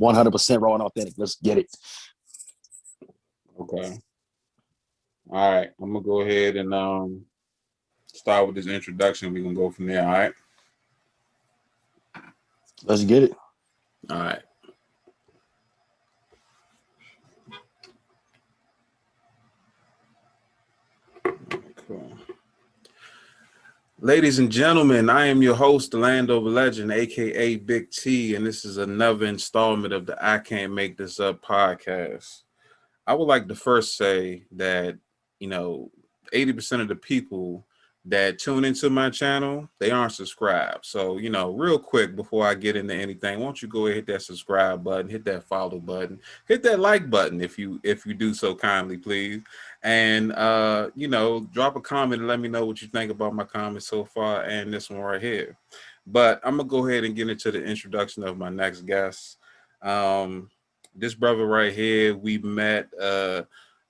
100% raw and authentic. Let's get it. Okay. All right. I'm gonna go ahead and start with this introduction. We're gonna go from there. All right. Let's get it. All right. Cool. Ladies and gentlemen, I am your host, the Landover Legend, aka Big T, and this is another installment of the I Can't Make This Up podcast. I would like to first say that, 80% of the people that tune into my channel, they aren't subscribed. So, real quick before I get into anything, why don't you go ahead, hit that subscribe button, hit that follow button, hit that like button if you do so kindly, please. And drop a comment and let me know what you think about my comments so far and this one right here. But I'm gonna go ahead and get into the introduction of my next guest. This brother right here, we met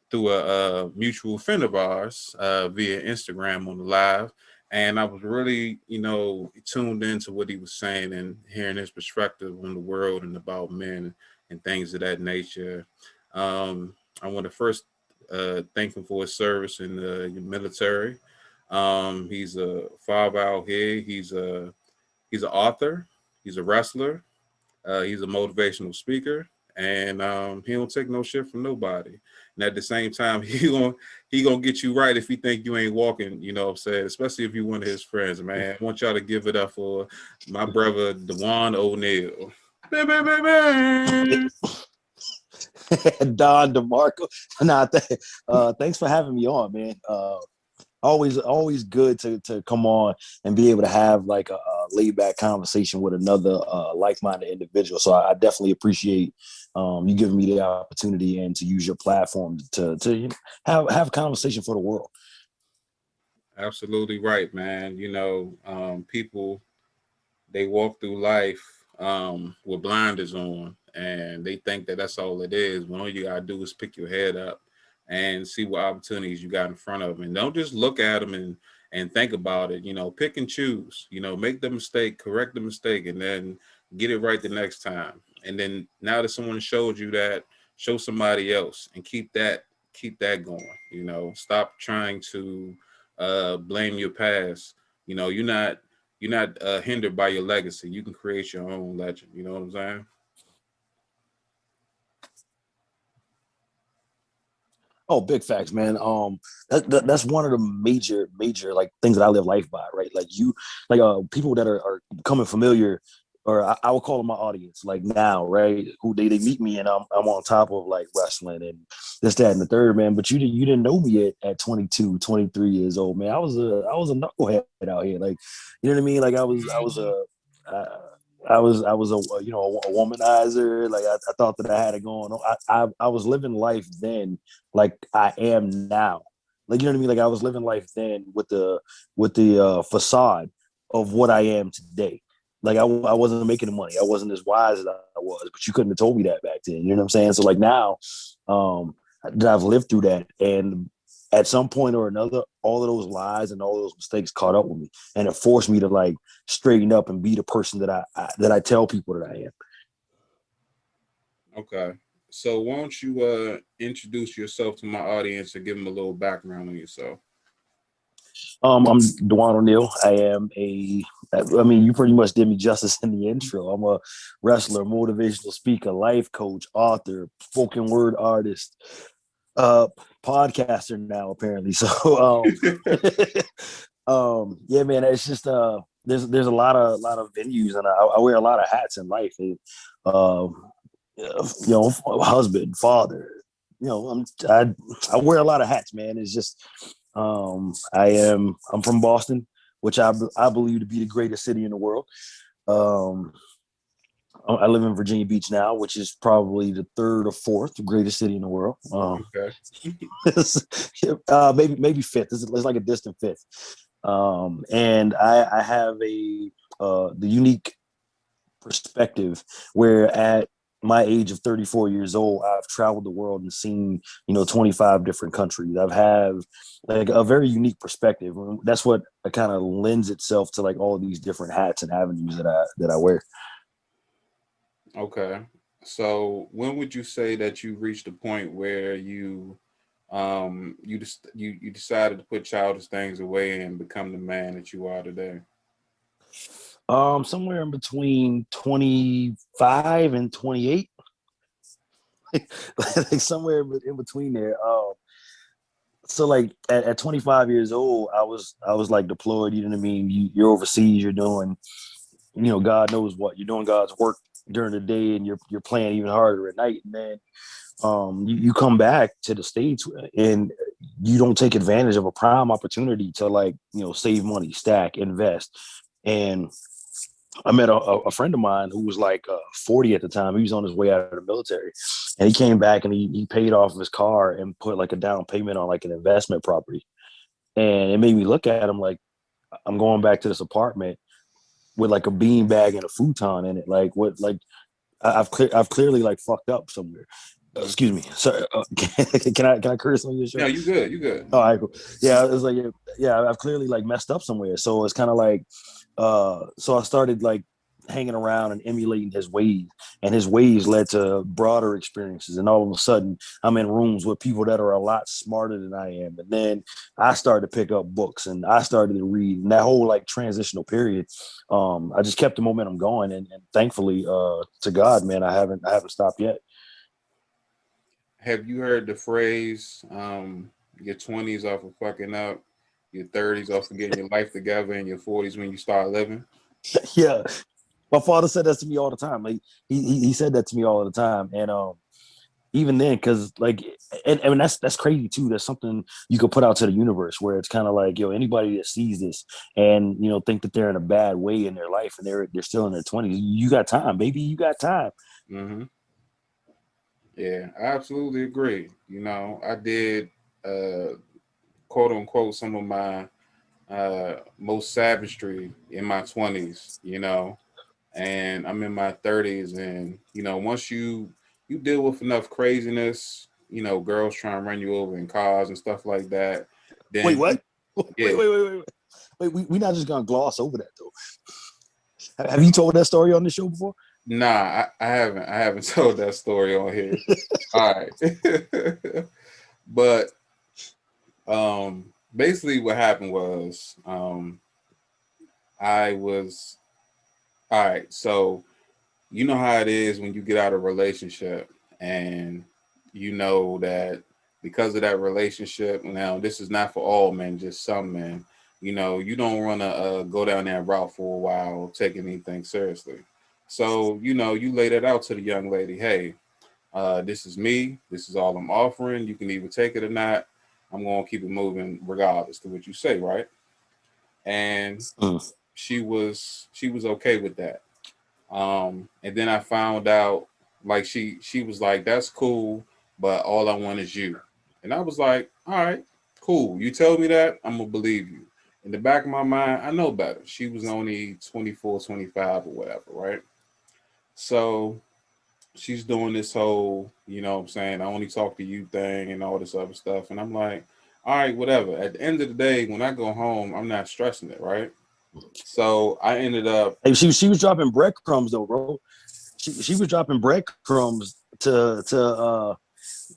through a mutual friend of ours via Instagram on the live. And I was really, tuned into what he was saying and hearing his perspective on the world and about men and things of that nature. I want to first thank him for his service in the military. He's a father out here. He's an author. He's a wrestler. He's a motivational speaker, and he don't take no shit from nobody. And at the same time, he gonna get you right if he think you ain't walking. You know what I'm saying? Especially if you one of his friends, man. I want y'all to give it up for my brother Dejuan Oneal. Don DeMarco. Nah, thanks for having me on, man. Always good to come on and be able to have like a laid back conversation with another like-minded individual. So I definitely appreciate you giving me the opportunity and to use your platform to have a conversation for the world. Absolutely right, man. People, they walk through life with blinders on, and they think that that's all it is. When all you gotta do is pick your head up and see what opportunities you got in front of them, and don't just look at them and think about it. Pick and choose. Make the mistake, correct the mistake, and then get it right the next time. And then now that someone showed you that, show somebody else, and keep that going. Stop trying to blame your past. You're not hindered by your legacy. You can create your own legend. You know what I'm saying? Oh, big facts, man. That's one of the major like things that I live life by, right? Like people that are becoming familiar, or I would call them my audience, like now, right? Who they meet me and I'm on top of like wrestling and this, that, and the third, man. But you didn't know me at 22, 23 years old, man. I was a knucklehead out here, like, you know what I mean? Like I was a a womanizer. Like I thought that I had it going on. I was living life then like I am now. Like, you know what I mean? Like I was living life then with the facade of what I am today. Like I wasn't making the money. I wasn't as wise as I was, but you couldn't have told me that back then. You know what I'm saying? So like now, that I've lived through that, and at some point or another, all of those lies and all of those mistakes caught up with me, and it forced me to like straighten up and be the person that I tell people that I am. Okay. So why don't you introduce yourself to my audience and give them a little background on yourself? I'm Dejuan Oneal. I mean, you pretty much did me justice in the intro. I'm a wrestler, motivational speaker, life coach, author, spoken word artist, uh, podcaster now apparently. So, yeah, man, it's just there's a lot of venues, and I wear a lot of hats in life. And, husband, father. I wear a lot of hats, man. It's just I'm from Boston, which I believe to be the greatest city in the world. Um, I live in Virginia Beach now, which is probably the third or fourth greatest city in the world. Okay. Maybe fifth. It's like a distant fifth. And I have the unique perspective where at my age of 34 years old, I've traveled the world and seen, 25 different countries. I've have like a very unique perspective. That's what kind of lends itself to like all of these different hats and avenues that I wear. Okay. So when would you say that you reached a point where you decided to put childish things away and become the man that you are today? Somewhere in between 25 and 28. Like somewhere in between there. So like at 25 years old, I was like deployed. You know what I mean? You're overseas. You're doing, God knows what. You're doing God's work during the day, and you're playing even harder at night. And then you come back to the States, and you don't take advantage of a prime opportunity to, like, save money, stack, invest. And I met a friend of mine who was like 40 at the time. He was on his way out of the military, and he came back and he paid off his car and put like a down payment on like an investment property. And it made me look at him like, I'm going back to this apartment with like a bean bag and a futon in it. Like, what? Like, I've clearly like fucked up somewhere. Excuse me. Sorry. Can I curse on your No, show? you good. You good. All right, cool. Yeah, it was like, yeah, I've clearly like messed up somewhere. So it's kind of like, so I started like hanging around and emulating his ways, and his ways led to broader experiences. And all of a sudden, I'm in rooms with people that are a lot smarter than I am. And then I started to pick up books, and I started to read. And that whole like transitional period, I just kept the momentum going, and thankfully, to God, man, I haven't stopped yet. Have you heard the phrase, your 20s off of fucking up, your 30s off of getting your life together, and your 40s when you start living? Yeah, my father said that to me all the time. Like he said that to me all the time, and even then, because like, and that's crazy too. That's something you could put out to the universe, where it's kind of like, yo, anybody that sees this and think that they're in a bad way in their life and they're still in their 20s, you got time, baby, you got time. Hmm. Yeah, I absolutely agree. I did, uh, quote unquote, some of my most savagery in my 20s, and I'm in my 30s. And, once you deal with enough craziness, girls trying to run you over in cars and stuff like that, Wait, then, what? Wait, yeah. wait. We're not just gonna gloss over that though. Have you told that story on the show before? Nah, I haven't told that story on here. All right. But basically what happened was, I was all right, so you know how it is when you get out of a relationship, and you know that because of that relationship, now this is not for all men, just some men, you don't want to go down that route for a while, take anything seriously. So, you lay that out to the young lady. Hey, this is me. This is all I'm offering. You can either take it or not. I'm going to keep it moving regardless to what you say, right? And Mm. she was okay with that. And then I found out, like, she was like, "That's cool, but all I want is you." And I was like, "All right, cool. You tell me that, I'm gonna believe you." In the back of my mind, I know better. She was only 24, 25 or whatever, right? So she's doing this whole, what I'm saying, I only talk to you thing and all this other stuff. And I'm like, all right, whatever. At the end of the day, when I go home, I'm not stressing it, right? So I ended up, Hey, she was dropping breadcrumbs though, bro. She was dropping breadcrumbs to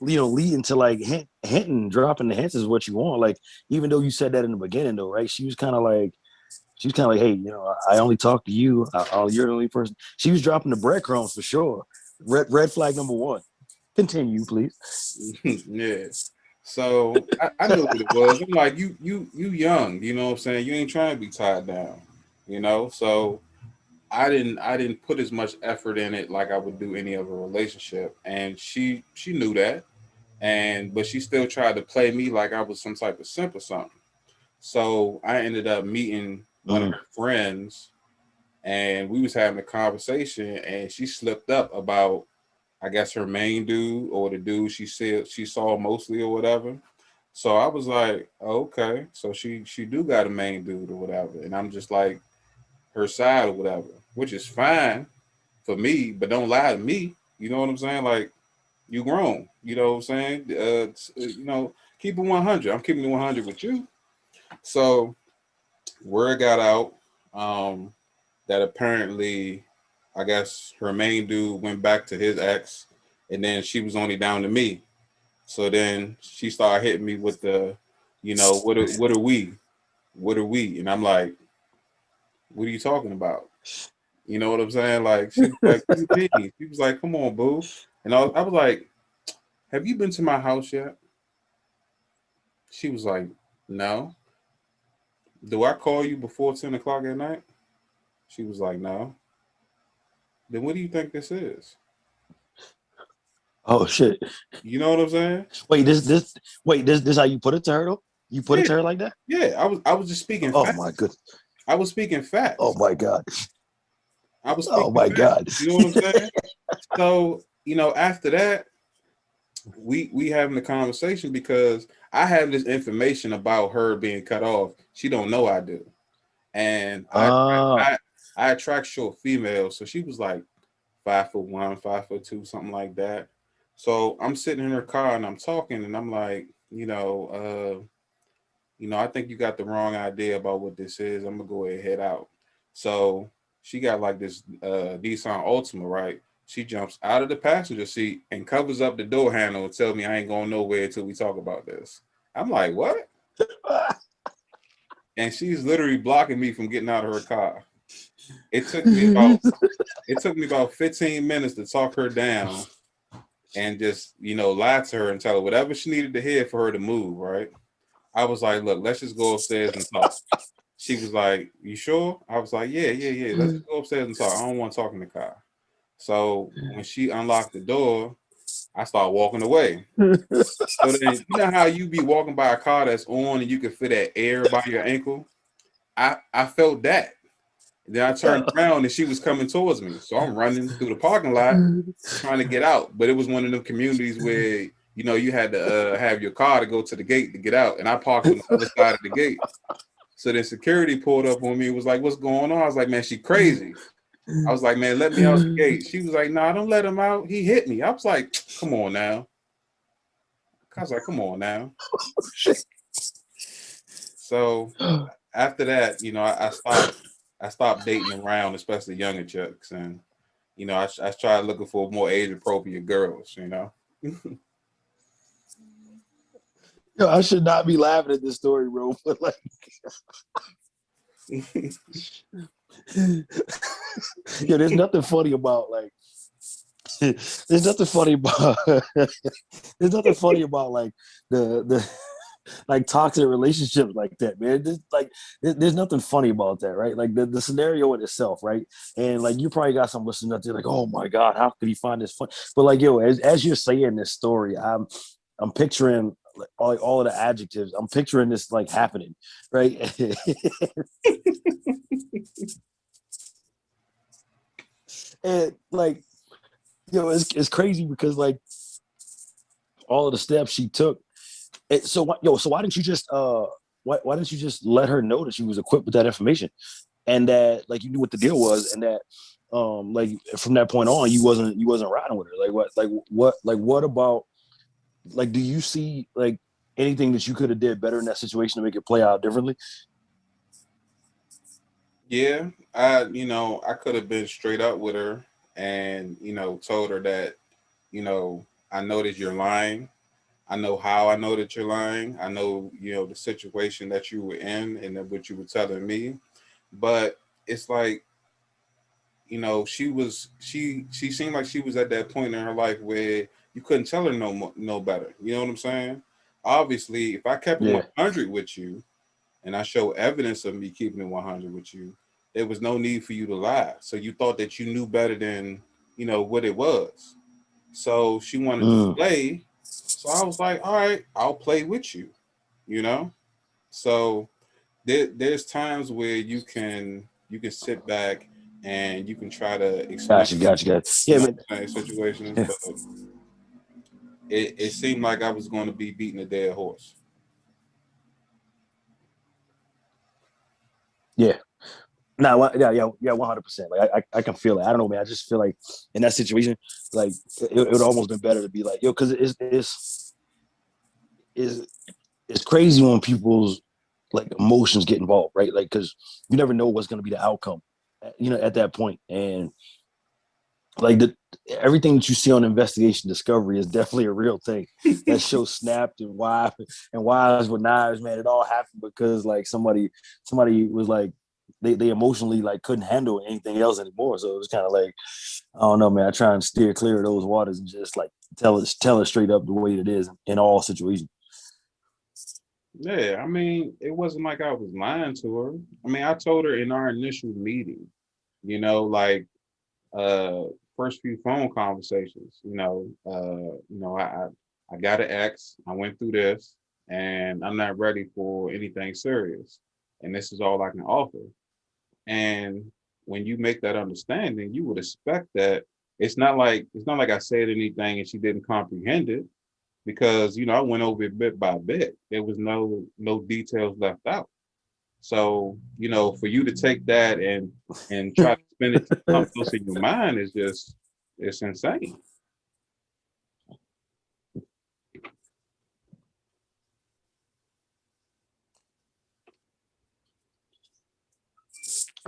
lead into like hinting, dropping the hints is what you want. Like, even though you said that in the beginning though, right? She was kind of like, hey, I only talk to you. You're the only person. She was dropping the breadcrumbs for sure. Red flag number one. Continue, please. yeah. So I knew what it was. I'm like, you young, you know what I'm saying? You ain't trying to be tied down. So I didn't put as much effort in it like I would do any other relationship. And she knew that. And but she still tried to play me like I was some type of simp or something. So I ended up meeting one of Mm. her friends, and we was having a conversation, and she slipped up about, I guess, her main dude, or the dude she said she saw mostly or whatever. So I was like, oh, okay, so she do got a main dude or whatever, and I'm just like her side or whatever, which is fine for me, but don't lie to me. You know what I'm saying? Like, you grown. You know what I'm saying? Keep it 100. I'm keeping it 100 with you. So word got out, that apparently. I guess her main dude went back to his ex, and then she was only down to me. So then she started hitting me with the, what are we? What are we? And I'm like, what are you talking about? You know what I'm saying? Like she was like, what do you mean? She was like, come on, boo. And I was like, have you been to my house yet? She was like, no. Do I call you before 10 o'clock at night? She was like, no. Then what do you think this is? Oh shit. You know what I'm saying? Wait, this how you put it to her though? You put it Yeah, to her like that? yeah. I was just speaking Oh my facts. good. I was speaking Oh facts. my god. I was Oh speaking my facts. god. You know what I'm saying? So, after that, we having a conversation because I have this information about her being cut off. She don't know I do. And Ah. I attract short females. So she was like 5'1", 5'2", something like that. So I'm sitting in her car and I'm talking and I'm like, I think you got the wrong idea about what this is. I'm gonna go ahead and head out. So she got like this Nissan Altima, right? She jumps out of the passenger seat and covers up the door handle and tell me I ain't going nowhere until we talk about this. I'm like, what? And she's literally blocking me from getting out of her car. It took me about it took me about 15 minutes to talk her down and just, lie to her and tell her whatever she needed to hear for her to move, right? I was like, look, let's just go upstairs and talk. She was like, you sure? I was like, yeah, yeah, yeah. Let's just go upstairs and talk. I don't want to talk in the car. So when she unlocked the door, I started walking away. So then, you know how you be walking by a car that's on and you can feel that air by your ankle? I felt that. Then I turned around and she was coming towards me. So I'm running through the parking lot trying to get out. But it was one of them communities where, you had to have your car to go to the gate to get out. And I parked on the other side of the gate. So then security pulled up on me and was like, what's going on? I was like, man, she crazy. I was like, man, let me out the gate. She was like, nah, don't let him out. He hit me. I was like, come on now. I was like, come on now. So after that, I stopped dating around, especially younger chicks, and I tried looking for more age appropriate girls. Yo, I should not be laughing at this story, bro. But like, yo, there's nothing funny about like. There's nothing funny about. There's nothing funny about like the like toxic relationships like that, man. There's nothing funny about that, right? Like the scenario in itself, right? And like you probably got some listeners out there like, oh my god, how could he find this fun? But like yo, as you're saying this story, I'm picturing like all of the adjectives. I'm picturing this like happening, right? And like it's crazy because like all of the steps she took. So why didn't you just why didn't you just let her know that she was equipped with that information and that like you knew what the deal was and that like from that point on you wasn't riding with her what about like do you see like anything that you could have did better in that situation to make it play out differently? Yeah, I could have been straight up with her and told her that I know that you're lying. I know how I know that you're lying. I know the situation that you were in and that what you were telling me. But it's like she seemed like she was at that point in her life where you couldn't tell her no better. You know what I'm saying? Obviously, if I kept it Yeah. 100 with you and I show evidence of me keeping it 100 with you, there was no need for you to lie. So you thought that you knew better than what it was. So she wanted to Mm. play. So I was like, all right, I'll play with you. You know. So there's times where you can sit back and you can try to explain, Gotcha. Yeah, man. situations, but it seemed like I was going to be beating a dead horse. Yeah. No, yeah, 100%. Like I can feel it. I don't know, man. I just feel like in that situation, like it would almost been better to be like, yo, because it's it's crazy when people's like emotions get involved, right? Like because you never know what's going to be the outcome, at that point, and like everything that you see on Investigation Discovery is definitely a real thing. That show snapped and wives with knives, man. It all happened because like somebody was like they emotionally like couldn't handle anything else anymore. So it was kind of like I don't know, man. I try and steer clear of those waters and just like tell it straight up the way it is in all situations. Yeah, I mean, it wasn't like I was lying to her. I mean, I told her in our initial meeting, like uh first few phone conversations, I got an ex, I went through this, and I'm not ready for anything serious. And this is all I can offer. And when you make that understanding, you would expect that it's not like I said anything and she didn't comprehend it because I went over it bit by bit. There was no details left out. So for you to take that and try to spin it to something else in your mind is just it's insane.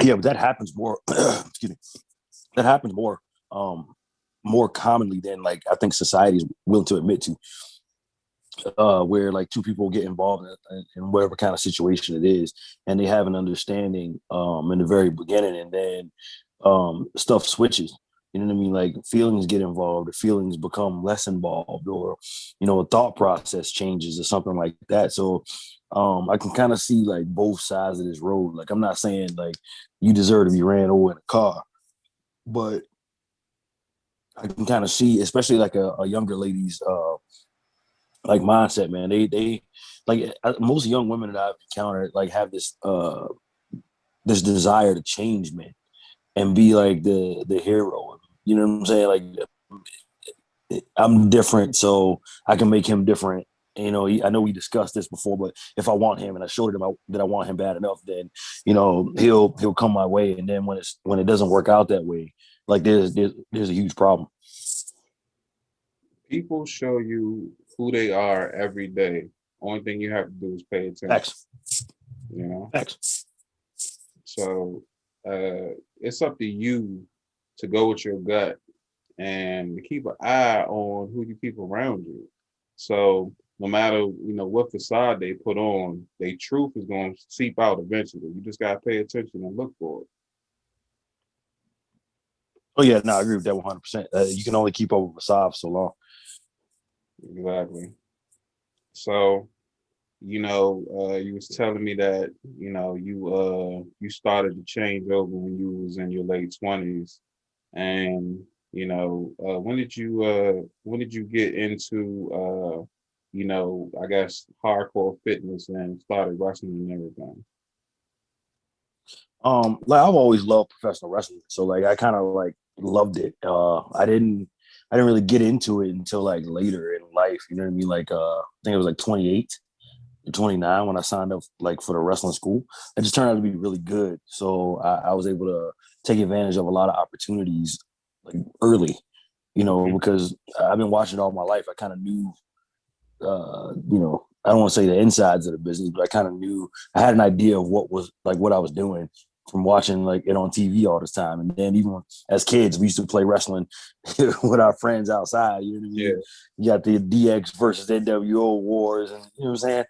Yeah, but that happens more. Excuse me. That happens um, more commonly than like I think society is willing to admit to. Where like two people get involved in whatever kind of situation it is, and they have an understanding in the very beginning, and then stuff switches. You know what I mean? Like feelings get involved, or feelings become less involved, or a thought process changes, or something like that. So I can kind of see like both sides of this road. Like I'm not saying like you deserve to be ran over in a car, but I can kind of see, especially like a younger lady's like mindset, man. They like most young women that I've encountered like have this desire to change, man, and be like the hero. You know what I'm saying? Like I'm different, so I can make him different. I know we discussed this before, but if I want him and I showed him that I want him bad enough, then he'll come my way. And then when it doesn't work out that way, like there's a huge problem. People show you who they are every day. Only thing you have to do is pay attention. Facts, You know, facts. so it's up to you to go with your gut and to keep an eye on who you keep around you. So no matter what facade they put on, their truth is going to seep out eventually. You just gotta pay attention and look for Oh yeah, no, I agree with that 100%. You can only keep up with Saab so long. it. Exactly. So you was telling me that you started to change over when you was in your late 20s, and when did you get into I guess hardcore fitness and started wrestling and everything? Like I've always loved professional wrestling, so like I kind of like loved it. I didn't really get into it until like later in life. You know what I mean? Like I think it was like 28 or 29 when I signed up like for the wrestling school. It just turned out to be really good, so I was able to take advantage of a lot of opportunities like early. Mhm. Because I've been watching it all my life. I kind of knew I don't want to say the insides of the business, but I kind of knew I had an idea of what I was doing from watching like it on TV all this time. And then even as kids, we used to play wrestling with our friends outside. You know what I Yeah. mean? You got the DX versus NWO wars, and you know what I'm saying.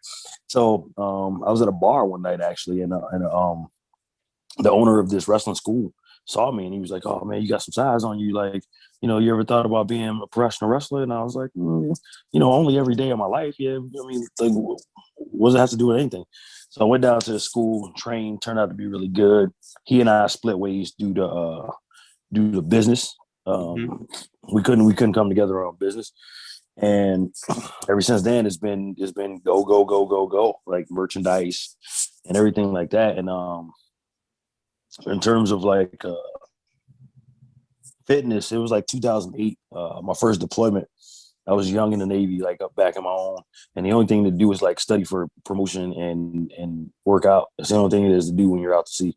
So I was at a bar one night actually, and the owner of this wrestling school saw me and he was like, "Oh man, you got some size on you. Like, you ever thought about being a professional wrestler?" And I was like, only every day of my life. Yeah, I mean, like, what does it have to do with anything? So I went down to the school and trained. Turned out to be really good. He and I split ways due to business. Hmm. We couldn't come together on business. And ever since then, it's been go go go go go, like merchandise and everything like that. And in terms of like fitness, it was like 2008, my first deployment. I was young in the Navy, like up back in my own, and the only thing to do was like study for promotion and work out. That's the only thing it is to do when you're out to sea.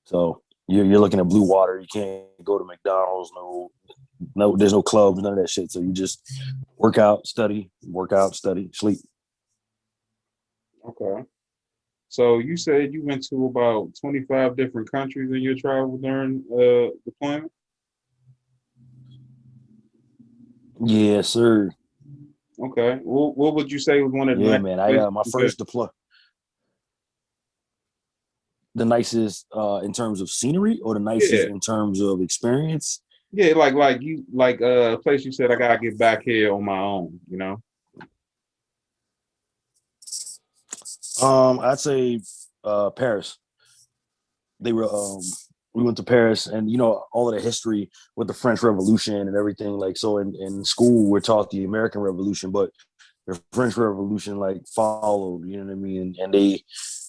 So you're looking at blue water. You can't go to McDonald's. No, there's no clubs, none of that shit. So you just work out, study, sleep. Okay. So you said you went to about 25 different countries in your travel during deployment? Yeah, sir. Okay. What would you say was one of the Yeah, nicest man. I places? my Okay. first deploy the nicest in terms of scenery or the nicest Yeah. in terms of experience. Yeah, like you like a place you said I gotta get back here on my own, you know? I'd say Paris. They were we went to Paris, and you know all of the history with the French Revolution and everything. Like so, in school we're taught the American Revolution, but the French Revolution like followed. You know what I mean? And they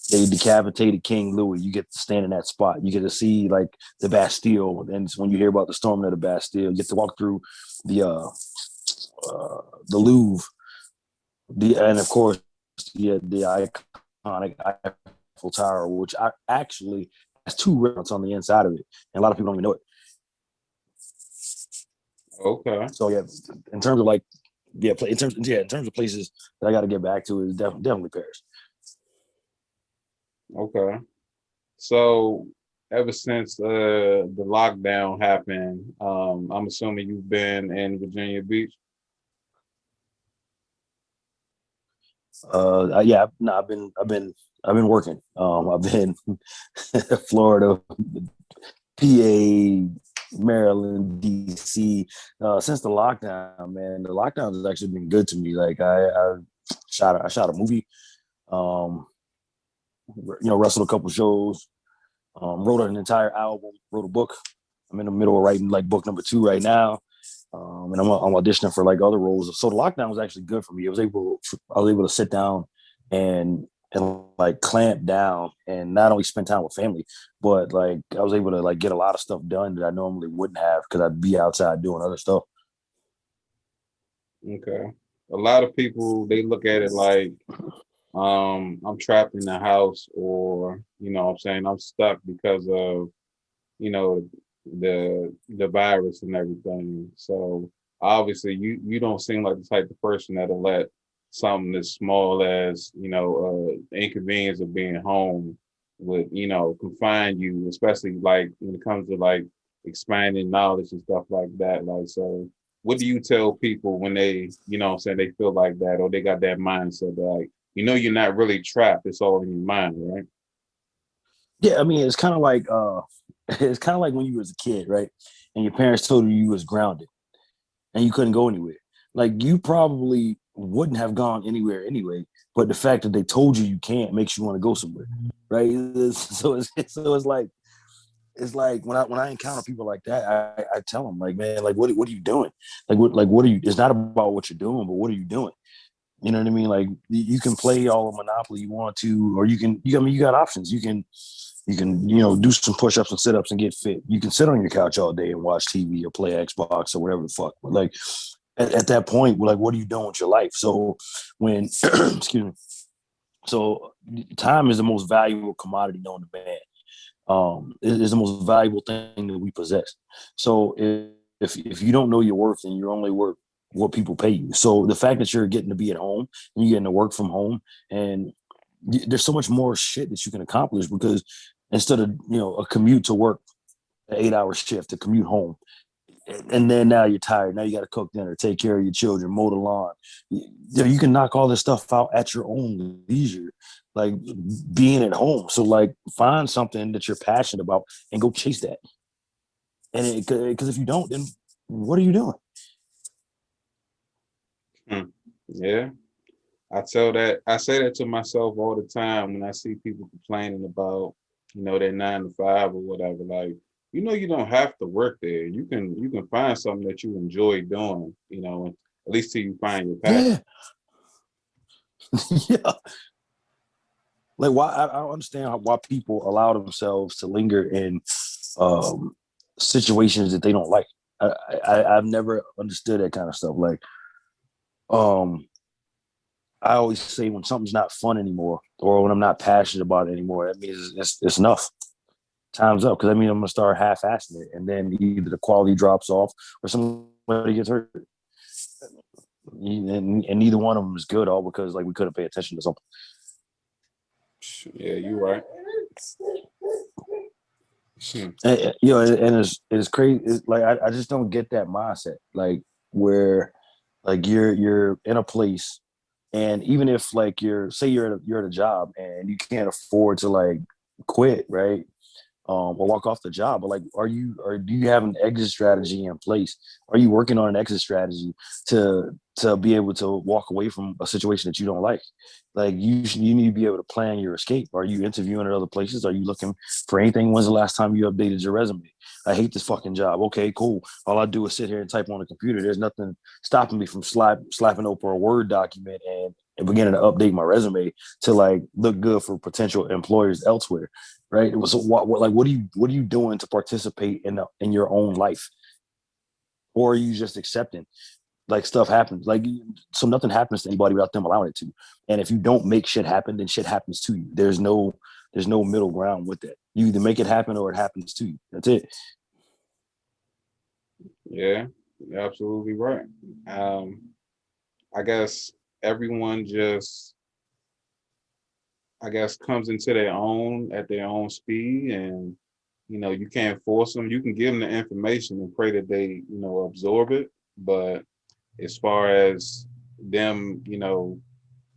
decapitated King Louis. You get to stand in that spot. You get to see like the Bastille, and when you hear about the storming of the Bastille, you get to walk through the uh, the Louvre, and of course the iconic Eiffel Tower, which I actually has two restaurants on the inside of it, and a lot of people don't even know it. Okay. So yeah, in terms of like in terms of places that I got to get back to is definitely Paris. Okay. So ever since the lockdown happened, I'm assuming you've been in Virginia Beach. Yeah, no, I've been working. I've been Florida, PA, Maryland, DC. Since the lockdown, man, the lockdown has actually been good to me. Like I shot a movie. Um, you know, wrestled a couple shows. Wrote an entire album. Wrote a book. I'm in the middle of writing like book number 2 right now. And I'm auditioning for like other roles. So the lockdown was actually good for me. I was able to sit down and like clamp down and not only spend time with family, but like I was able to like get a lot of stuff done that I normally wouldn't have because I'd be outside doing other stuff. Okay. A lot of people they look at it like I'm trapped in the house or I'm saying I'm stuck because of you know the virus and everything. So obviously you don't seem like the type of person that'll let something as small as inconvenience of being home would confine you, especially like when it comes to like expanding knowledge and stuff like that. Like so, what do you tell people when they saying they feel like that or they got that mindset that like you're not really trapped, it's all in your mind, right? Yeah, I mean it's kind of like when you was a kid, right? And your parents told you was grounded and you couldn't go anywhere. Like you probably wouldn't have gone anywhere anyway, but the fact that they told you can't makes you want to go somewhere, right? It's like when I encounter people like that, I tell them like, man, like what are you doing? What are you? It's not about what you're doing, but what are you doing? You know what I mean? Like you can play all the Monopoly you want to, or I mean, you got options. You can do some push-ups and sit-ups and get fit. You can sit on your couch all day and watch TV or play Xbox or whatever the fuck. But like at that point, like what are you doing with your life? So when excuse me, so time is the most valuable commodity known to man. It is the most valuable thing that we possess. So if you don't know your worth, then you're only worth what people pay you. So the fact that you're getting to be at home and you're getting to work from home, and there's so much more shit that you can accomplish because instead of a commute to work, an 8 hour shift to commute home, and then now you're tired. Now you got to cook dinner, take care of your children, mow the lawn. You can knock all this stuff out at your own leisure, like being at home. So like find something that you're passionate about and go chase that. And because if you don't, then what are you doing? Hmm. Yeah. I say that to myself all the time when I see people complaining about, their 9 to 5 or whatever. Like, you don't have to work there. You can find something that you enjoy doing, at least till you find your passion. Yeah, yeah. Like why I don't understand why people allow themselves to linger in um, situations that they don't like. I've never understood that kind of stuff. Like um, I always say when something's not fun anymore, or when I'm not passionate about it anymore, that means it's enough. Time's up because I mean I'm gonna start half-assing it, and then either the quality drops off or somebody gets hurt, and neither one of them is good. All because like we couldn't pay attention to something. Yeah, you're right. Hmm. And, and it's crazy. It's like I just don't get that mindset. Like where Like you're in a place, and even if like you're at a job and you can't afford to like quit, right? Or walk off the job. But like, or do you have an exit strategy in place? Are you working on an exit strategy to be able to walk away from a situation that you don't like? Like you need to be able to plan your escape. Are you interviewing at other places? Are you looking for anything? When's the last time you updated your resume? I hate this fucking job. Okay, cool. All I do is sit here and type on the computer. There's nothing stopping me from slapping open a Word document and beginning to update my resume to like look good for potential employers elsewhere, right? So what are you doing to participate in your own life, or are you just accepting like stuff happens, like so nothing happens to anybody without them allowing it to, and if you don't make shit happen, then shit happens to you. There's no middle ground with that. You either make it happen or it happens to you. That's it. Yeah, you're absolutely right. Um, I guess everyone just, I guess, comes into their own at their own speed, and you can't force them. You can give them the information and pray that they, absorb it. But as far as them,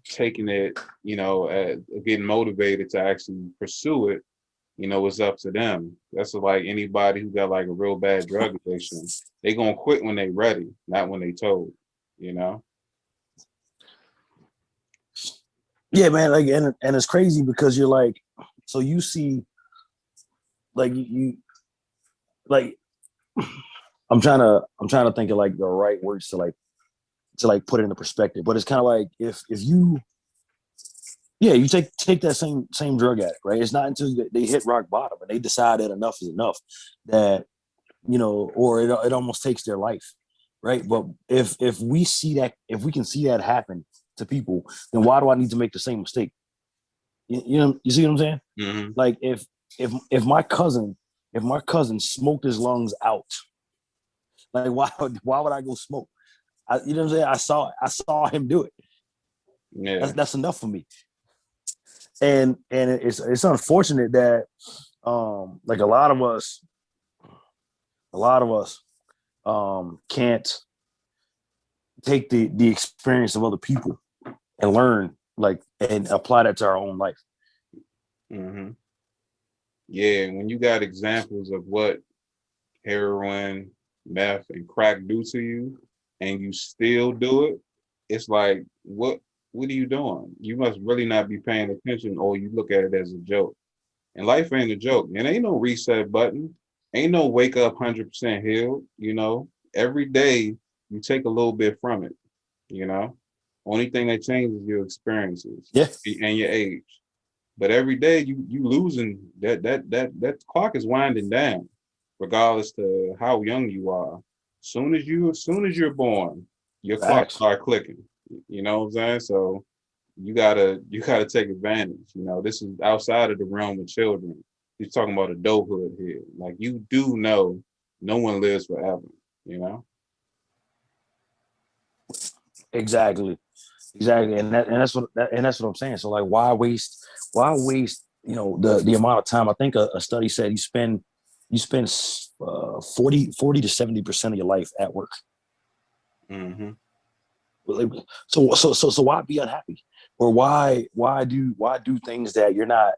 taking it, getting motivated to actually pursue it, it's up to them. That's like anybody who got like a real bad drug addiction. They gonna quit when they ready, not when they told. You know. Yeah, man. Like, and it's crazy because you're like, so you see, like you like, I'm trying to think of like the right words to like put it into perspective. But it's kind of like if you, yeah, you take that same drug addict, right? It's not until they hit rock bottom and they decide that enough is enough, that or it almost takes their life, right? But if we see that, if we can see that happen to people, then why do I need to make the same mistake? You see what I'm saying? Mm-hmm. Like if my cousin smoked his lungs out, like why would I go smoke? You know what I'm saying? I saw him do it. Yeah. That's enough for me. And it's unfortunate that like a lot of us can't take the experience of other people and learn like and apply that to our own life. Mm-hmm. Yeah. When you got examples of what heroin, meth, and crack do to you, and you still do it, it's like, what are you doing? You must really not be paying attention, or you look at it as a joke. And life ain't a joke. And ain't no reset button. Ain't no wake up 100% healed. Every day you take a little bit from it. You know, only thing that changes your experiences Yeah, and your age. But every day you losing that clock is winding down, regardless to how young you are. Soon as you're born, your clock facts. start clicking. You know what I'm saying? So you gotta take advantage. This is outside of the realm of children. He's talking about adulthood here. Like you do know no one lives forever, you know? Exactly. Exactly. And that's what I'm saying. So like why waste, the amount of time. I think a study said you spend 40 to 70% of your life at work. Mm-hmm. So why be unhappy? Or why do things that you're not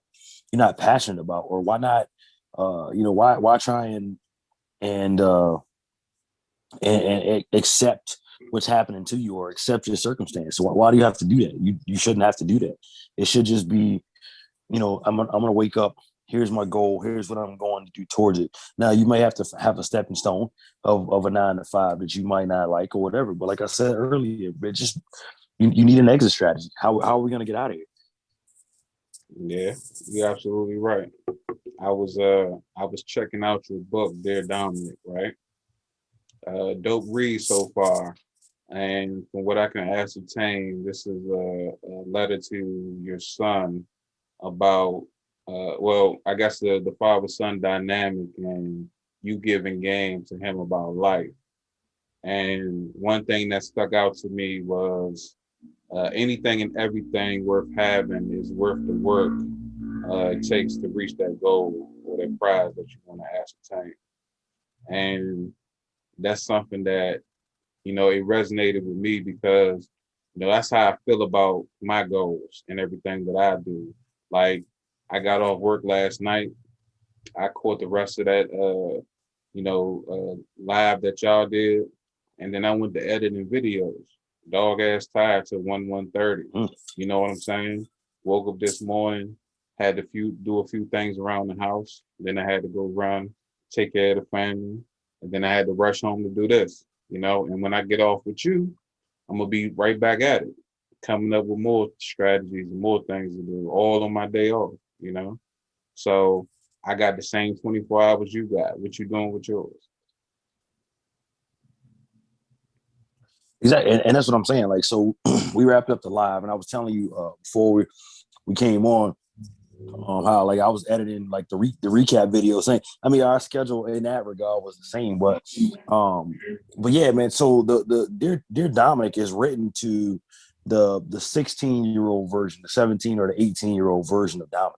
passionate about? Or why not why try and uh and accept what's happening to you, or accept your circumstance? So why do you have to do that? You shouldn't have to do that. It should just be, I'm gonna wake up. Here's my goal. Here's what I'm going to do towards it. Now you may have to have a stepping stone of a 9 to 5 that you might not like or whatever. But like I said earlier, it just you need an exit strategy. How are we gonna get out of here? Yeah, you're absolutely right. I was checking out your book, Dear Dominic, right? Dope read so far. And from what I can ascertain, this is a letter to your son about, well, I guess the father son dynamic and you giving game to him about life. And one thing that stuck out to me was anything and everything worth having is worth the work it takes to reach that goal or that prize that you want to ascertain. And that's something that it resonated with me because, that's how I feel about my goals and everything that I do. Like, I got off work last night. I caught the rest of that, live that y'all did, and then I went to editing videos. Dog ass tired till 1:30. Mm. You know what I'm saying? Woke up this morning, had to do a few things around the house. Then I had to go run, take care of the family, and then I had to rush home to do this. And when I get off with you, I'm gonna be right back at it, coming up with more strategies and more things to do, all on my day off. So I got the same 24 hours you got. What you doing with yours? Exactly, and that's what I'm saying. Like, so we wrapped up the live, and I was telling you before we came on how like I was editing like the recap video, saying I mean our schedule in that regard was the same, but yeah, man. So the Dear Dominic is written to the 16-year-old version, the 17 or the 18-year-old version of Dominic.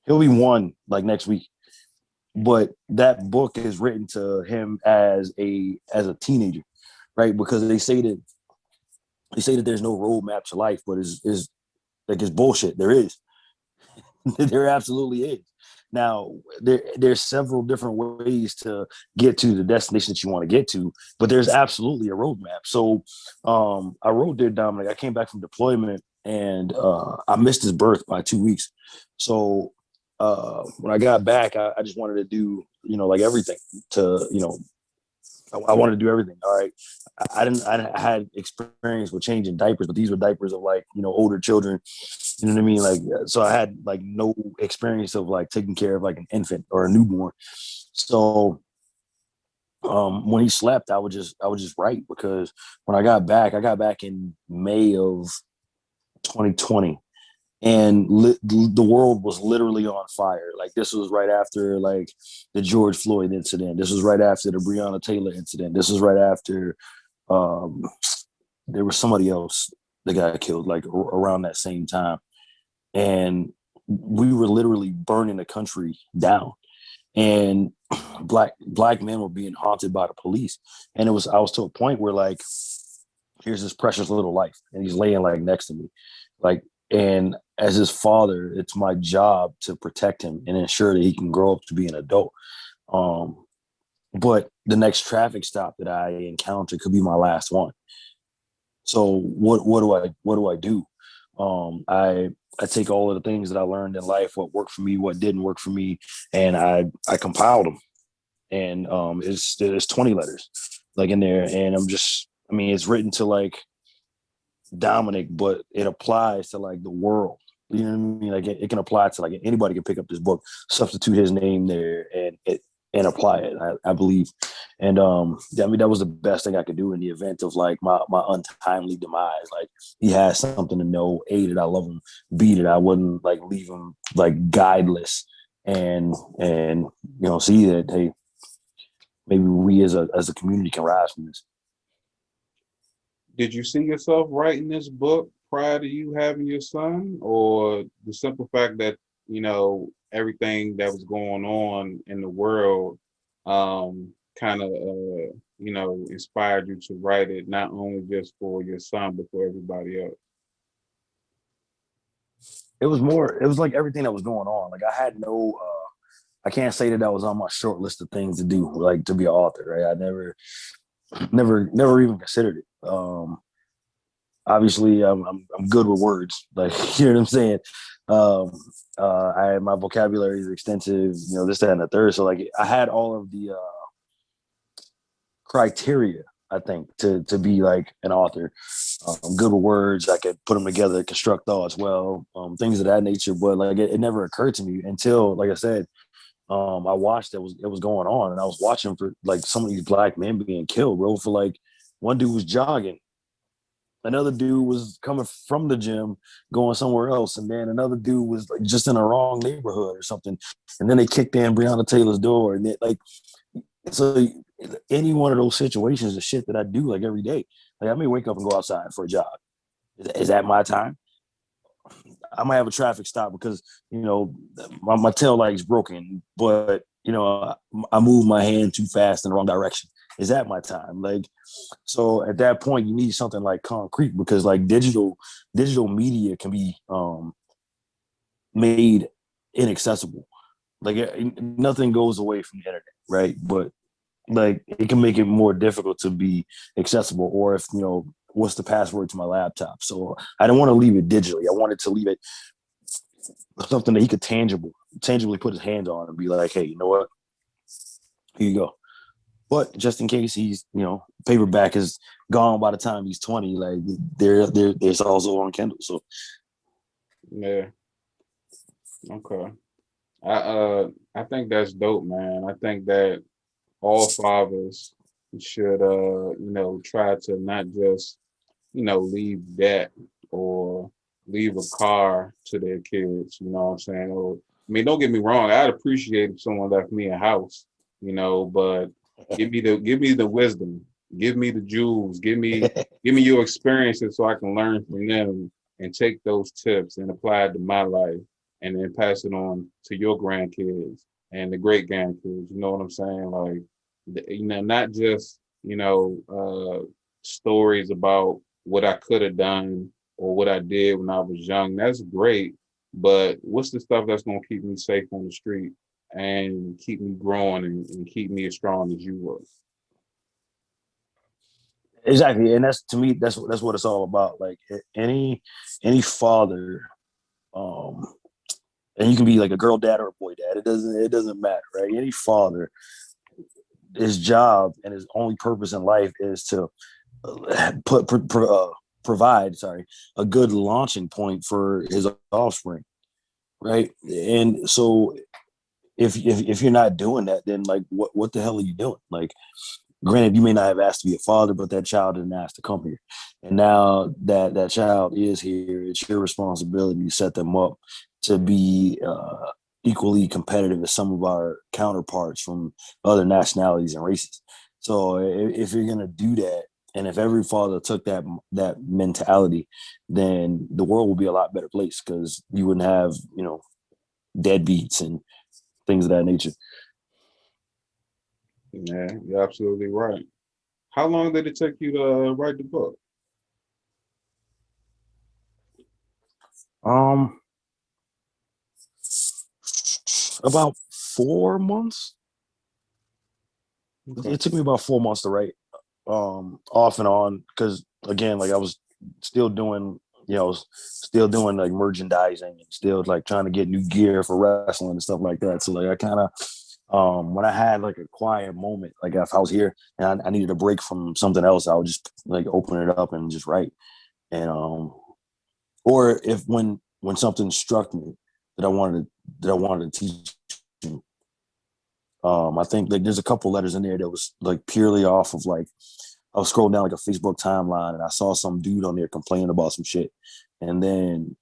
He'll be one like next week, but that book is written to him as a teenager, right? Because they say that there's no roadmap to life, but is like it's bullshit. There is. There absolutely is. Now, there's several different ways to get to the destination that you want to get to, but there's absolutely a roadmap. So, I wrote Dear Dominic. I came back from deployment, and I missed his birth by 2 weeks. So, when I got back, I just wanted to do, like everything to, I wanted to do everything. All right. I didn't, I had experience with changing diapers, but these were diapers of like, older children. You know what I mean? Like, so I had like no experience of like taking care of like an infant or a newborn. So, when he slept, I would just write because when I got back in May of 2020, and the world was literally on fire. Like this was right after like the George Floyd incident. This was right after the Breonna Taylor incident. This was right after um, there was somebody else that got killed like around that same time, and we were literally burning the country down. And black men were being haunted by the police, and I was to a point where like here's this precious little life, and he's laying like next to me, like, and as his father, it's my job to protect him and ensure that he can grow up to be an adult. Um, but the next traffic stop that I encounter could be my last one. So what do I do? I take all of the things that I learned in life, what worked for me, what didn't work for me, and I compiled them. And there's 20 letters like in there, and I mean, it's written to like Dominic, but it applies to like the world. You know what I mean? Like it can apply to like anybody can pick up this book, substitute his name there, and apply it. I believe, and I mean that was the best thing I could do in the event of like my untimely demise. Like he has something to know: A, that I love him; B, that I wouldn't like leave him like guideless, and see that hey, maybe we as a community can rise from this. Did you see yourself writing this book prior to you having your son, or the simple fact that everything that was going on in the world kind of inspired you to write it, not only just for your son but for everybody else? It was like everything that was going on. Like I had no I can't say that that was on my short list of things to do, like to be an author, right? I never even considered it. Obviously, I'm good with words, like you know what I'm saying. Um, my vocabulary is extensive, this, that, and the third. So like, I had all of the criteria, I think, to be like an author. I'm good with words. I could put them together, construct thoughts well, things of that nature. But like, it never occurred to me until, like I said, I watched it was going on, and I was watching for like some of these black men being killed, bro. For like one dude was jogging, another dude was coming from the gym going somewhere else, and then another dude was like just in a wrong neighborhood or something, and then they kicked in Breonna Taylor's door, and like so any one of those situations, the shit that I do like every day, like I may wake up and go outside for a jog. Is that my time? I might have a traffic stop because my tail light's broken, but I move my hand too fast in the wrong direction. is at my time. Like, so at that point, you need something like concrete because like digital media can be made inaccessible. Like nothing goes away from the internet, right? But like it can make it more difficult to be accessible. Or if what's the password to my laptop? So I don't want to leave it digitally. I wanted to leave it something that he could tangibly put his hands on and be like, hey, you know what? Here you go. But just in case he's, paperback is gone by the time he's 20, like there's also on Kindle. So Yeah. Okay. I think that's dope, man. I think that all fathers should try to not just leave debt or leave a car to their kids, you know what I'm saying? Or I mean, don't get me wrong, I'd appreciate if someone left me a house, but give me the wisdom, give me the jewels, give me your experiences so I can learn from them and take those tips and apply it to my life and then pass it on to your grandkids and the great grandkids. You know what I'm saying? Like, not just, stories about what I could have done or what I did when I was young. That's great. But what's the stuff that's going to keep me safe on the street and keep me growing and keep me as strong as you were? exactly, and that's to me that's what it's all about. Like any father, um, and you can be like a girl dad or a boy dad. It doesn't matter, right? Any father, his job and his only purpose in life is to provide, a good launching point for his offspring, right? And so if you're not doing that, then like what the hell are you doing? Like, granted, you may not have asked to be a father, but that child didn't ask to come here, and now that child is here, it's your responsibility to set them up to be equally competitive as some of our counterparts from other nationalities and races. So if you're gonna do that, and if every father took that mentality, then the world will be a lot better place because you wouldn't have deadbeats and things of that nature. Yeah, you're absolutely right. How long did it take you to write the book? Um, about 4 months. Okay. It took me about 4 months to write, off and on, because again, like I was still doing, still doing like merchandising and still like trying to get new gear for wrestling and stuff like that. So like I kind of, when I had like a quiet moment, like if I was here and I needed a break from something else, I would just like open it up and just write. And or if when something struck me that I wanted to teach you. I think like there's a couple letters in there that was like purely off of like I was scrolling down like a Facebook timeline and I saw some dude on there complaining about some shit, and then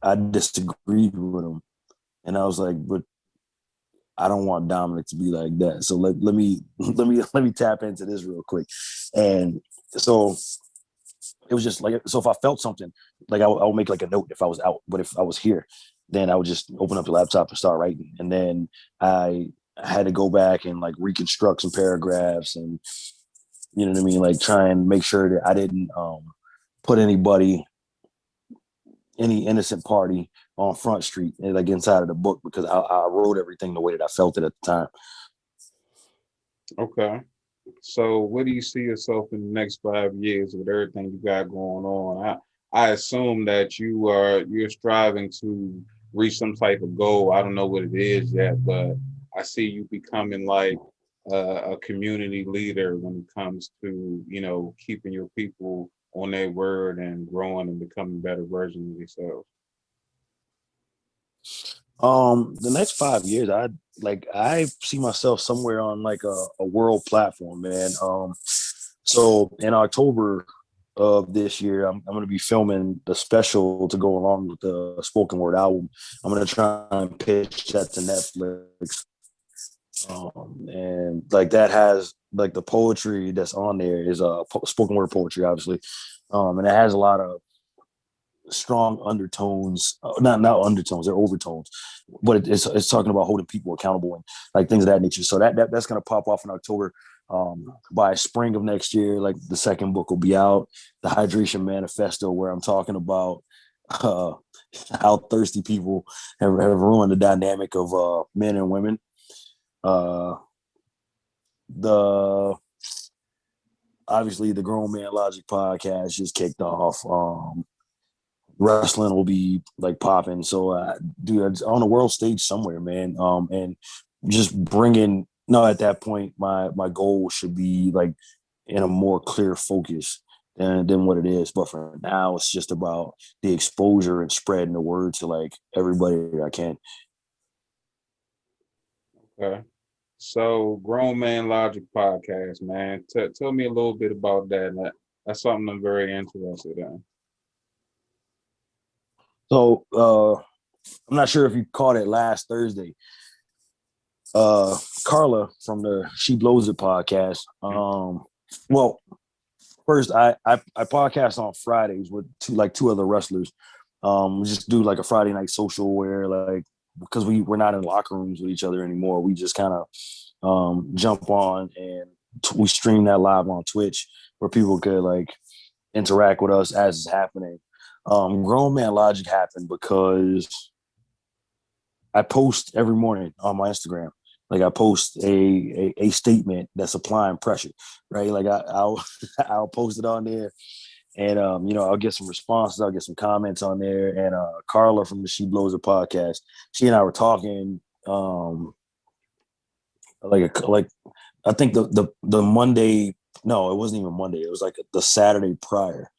I disagreed with him, and I was like, but I don't want Dominic to be like that. So let me let me tap into this real quick, and so it was just like so if I felt something, like I would make like a note if I was out, but if I was here, then I would just open up the laptop and start writing, and then I had to go back and like reconstruct some paragraphs and you know what I mean, like try and make sure that I didn't put any innocent party on Front Street like inside of the book because I wrote everything the way that I felt it at the time. Okay. So where do you see yourself in the next 5 years with everything you got going on? I assume that you're striving to reach some type of goal. I don't know what it is yet, but I see you becoming like a community leader when it comes to, keeping your people on their word and growing and becoming better versions of yourself. The next 5 years, I see myself somewhere on like a world platform, man. So in October of this year, I'm going to be filming the special to go along with the spoken word album. I'm going to try and pitch that to Netflix. And like that has like the poetry that's on there is spoken word poetry, obviously. And it has a lot of strong undertones, not undertones, they're overtones, but it's talking about holding people accountable and like things of that nature. So that's gonna pop off in October. By spring of next year, like the second book will be out, the Hydration Manifesto, where I'm talking about uh, how thirsty people have ruined the dynamic of men and women. Uh, the Obviously the Grown Man Logic podcast just kicked off. Wrestling will be like popping. So, dude, it's on a world stage somewhere, man. And just bringing no, at that point, my goal should be like in a more clear focus than what it is. But for now, it's just about the exposure and spreading the word to like everybody I can. Okay. So, Grown Man Logic podcast, man. Tell me a little bit about that. That's something I'm very interested in. So, I'm not sure if you caught it last Thursday. Carla from the She Blows It podcast. Well, first I podcast on Fridays with two other wrestlers. We just do like a Friday night social where like because we're not in locker rooms with each other anymore. We just kind of jump on and we stream that live on Twitch where people could like interact with us as it's happening. Grown Man Logic happened because I post every morning on my Instagram. Like I post a statement that's applying pressure, right? Like I'll I'll post it on there, and I'll get some responses, I'll get some comments on there. And Carla from the She Blows It podcast, she and I were talking, like I think the Monday, no, it wasn't even Monday. It was like the Saturday prior,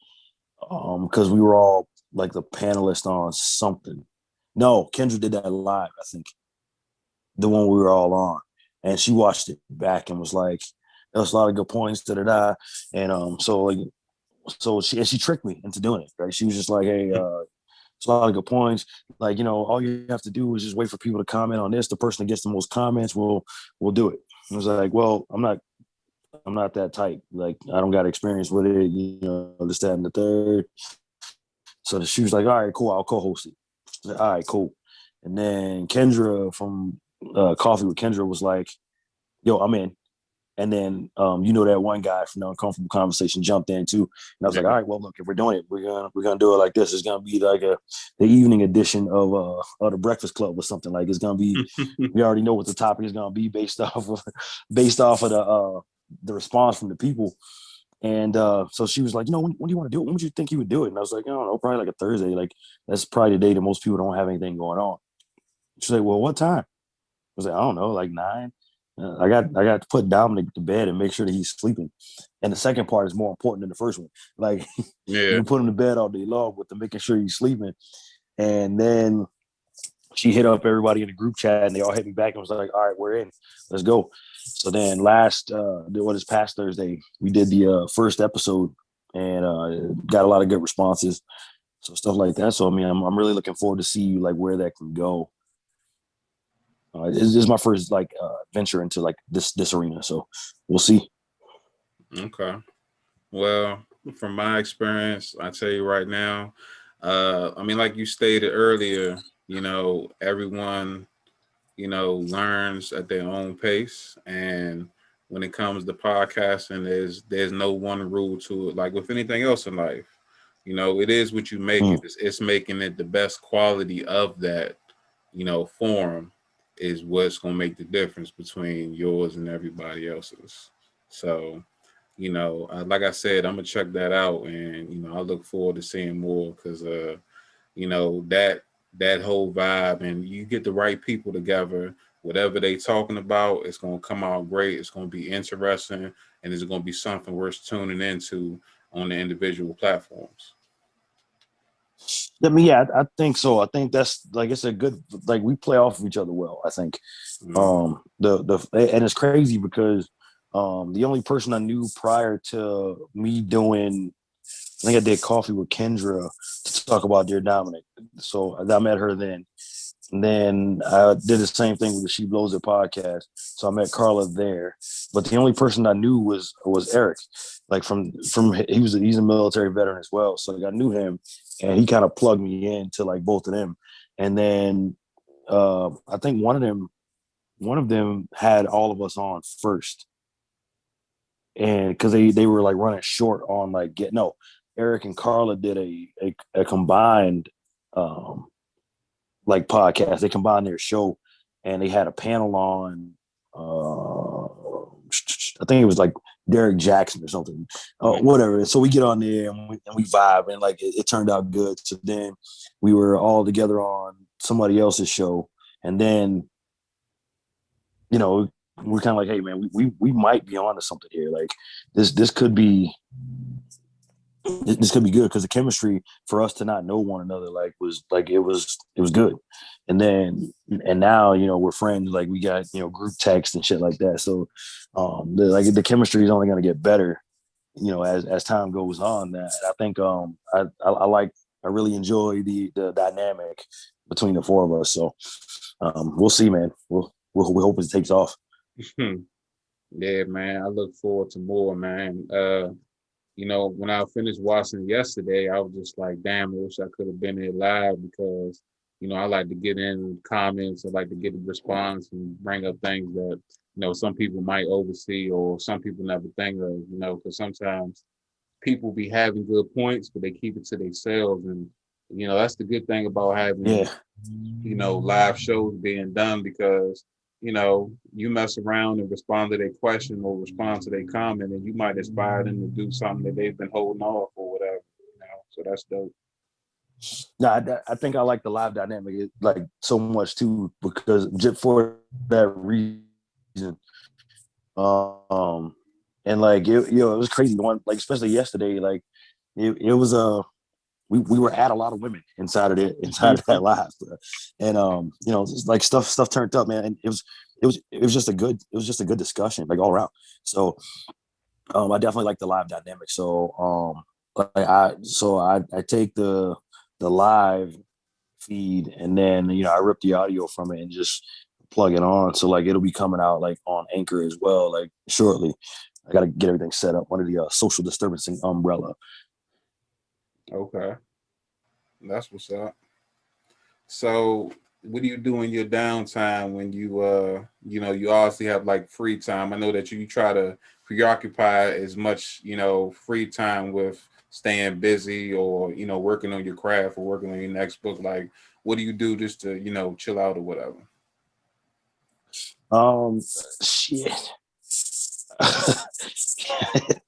because we were all like the panelists on something. No, Kendra did that live, I think, the one we were all on, and she watched it back and was like, "There was a lot of good points, da da da," and she tricked me into doing it. Right? She was just like, "Hey, it's a lot of good points. Like, all you have to do is just wait for people to comment on this. The person that gets the most comments will do it." I was like, "Well, I'm not that type. Like, I don't got experience with it. This, that, and the third." So she was like, "All right, cool. I'll co-host it." I was like, "All right, cool." And then Kendra from Coffee with Kendra was like, "Yo, I'm in." And then that one guy from the Uncomfortable Conversation jumped in too. And I was like, all right, well, look, if we're doing it, we're gonna do it like this. It's gonna be like the evening edition of the Breakfast Club or something. Like it's gonna be, we already know what the topic is gonna be based off of the response from the people. And so she was like, when do you want to do it? When would you think you would do it? And I was like, I don't know, probably like a Thursday. Like that's probably the day that most people don't have anything going on. She's like, well, what time? I was like, I don't know, like 9. I got to put Dominic to bed and make sure that he's sleeping. And the second part is more important than the first one. Like you Yeah. can put him to bed all day long with the making sure he's sleeping. And then she hit up everybody in the group chat and they all hit me back and was like, all right, we're in. Let's go. So then this past Thursday, we did the first episode and got a lot of good responses. So stuff like that. So I mean, I'm really looking forward to see like where that can go. This is my first like venture into like this arena, so we'll see. Okay. Well, from my experience, I tell you right now, I mean, like you stated earlier, everyone, learns at their own pace. And when it comes to podcasting, there's no one rule to it. Like with anything else in life, it is what you make it. Mm. It's making it the best quality of that, form is what's gonna make the difference between yours and everybody else's. So like I said, I'm gonna check that out, and I look forward to seeing more because that whole vibe, and you get the right people together. Whatever they talking about, it's gonna come out great. It's gonna be interesting, and it's gonna be something worth tuning into on the individual platforms. I mean, yeah, I think so. I think that's like it's a good like we play off of each other well. I think Mm. the and it's crazy because the only person I knew prior to me doing, I think I did Coffee with Kendra to talk about Dear Dominic. So I met her then. And then I did the same thing with the She Blows It podcast. So I met Carla there, but the only person I knew was Eric. Like from he's a military veteran as well, so like I knew him, and he kind of plugged me into like both of them. And then I think one of them had all of us on first, and because they were like running short on like get no, Eric and Carla did a combined um like podcast. They combined their show, and they had a panel on. I think it was like Derek Jackson or something, whatever. So we get on there and we vibe, and like it turned out good. So then we were all together on somebody else's show, and then you know we're kind of like, hey man, we might be onto something here. Like this could be this could be good because the chemistry for us to not know one another like was like it was good, and then and now we're friends, like we got group text and shit like that. So the chemistry is only going to get better as time goes on. That I think I like I really enjoy the dynamic between the four of us. So we'll see, man. We hope it takes off. Yeah, man. I look forward to more, man. When I finished watching yesterday, I was just like, damn, I wish I could have been there live because, I like to get in comments, I like to get a response and bring up things that, some people might oversee or some people never think of, because sometimes people be having good points, but they keep it to themselves. And, that's the good thing about having, Yeah. live shows being done because you mess around and respond to their question or respond to their comment, and you might inspire them to do something that they've been holding off or whatever. So that's dope. No, I think I like the live dynamic like so much too because just for that reason. Um, and like it was crazy. The one like especially yesterday, like it was we were at a lot of women inside of that live, and like stuff turned up, man, and it was just a good discussion like all around. So I definitely like the live dynamic. So like I take the live feed and then I rip the audio from it and just plug it on. So like it'll be coming out like on Anchor as well, like shortly. I gotta get everything set up under the social disturbing umbrella. Okay, that's what's up. So, what do you do in your downtime when you obviously have like free time? I know that you try to preoccupy as much, free time with staying busy or, working on your craft or working on your next book. Like, what do you do just to, chill out or whatever? Shit.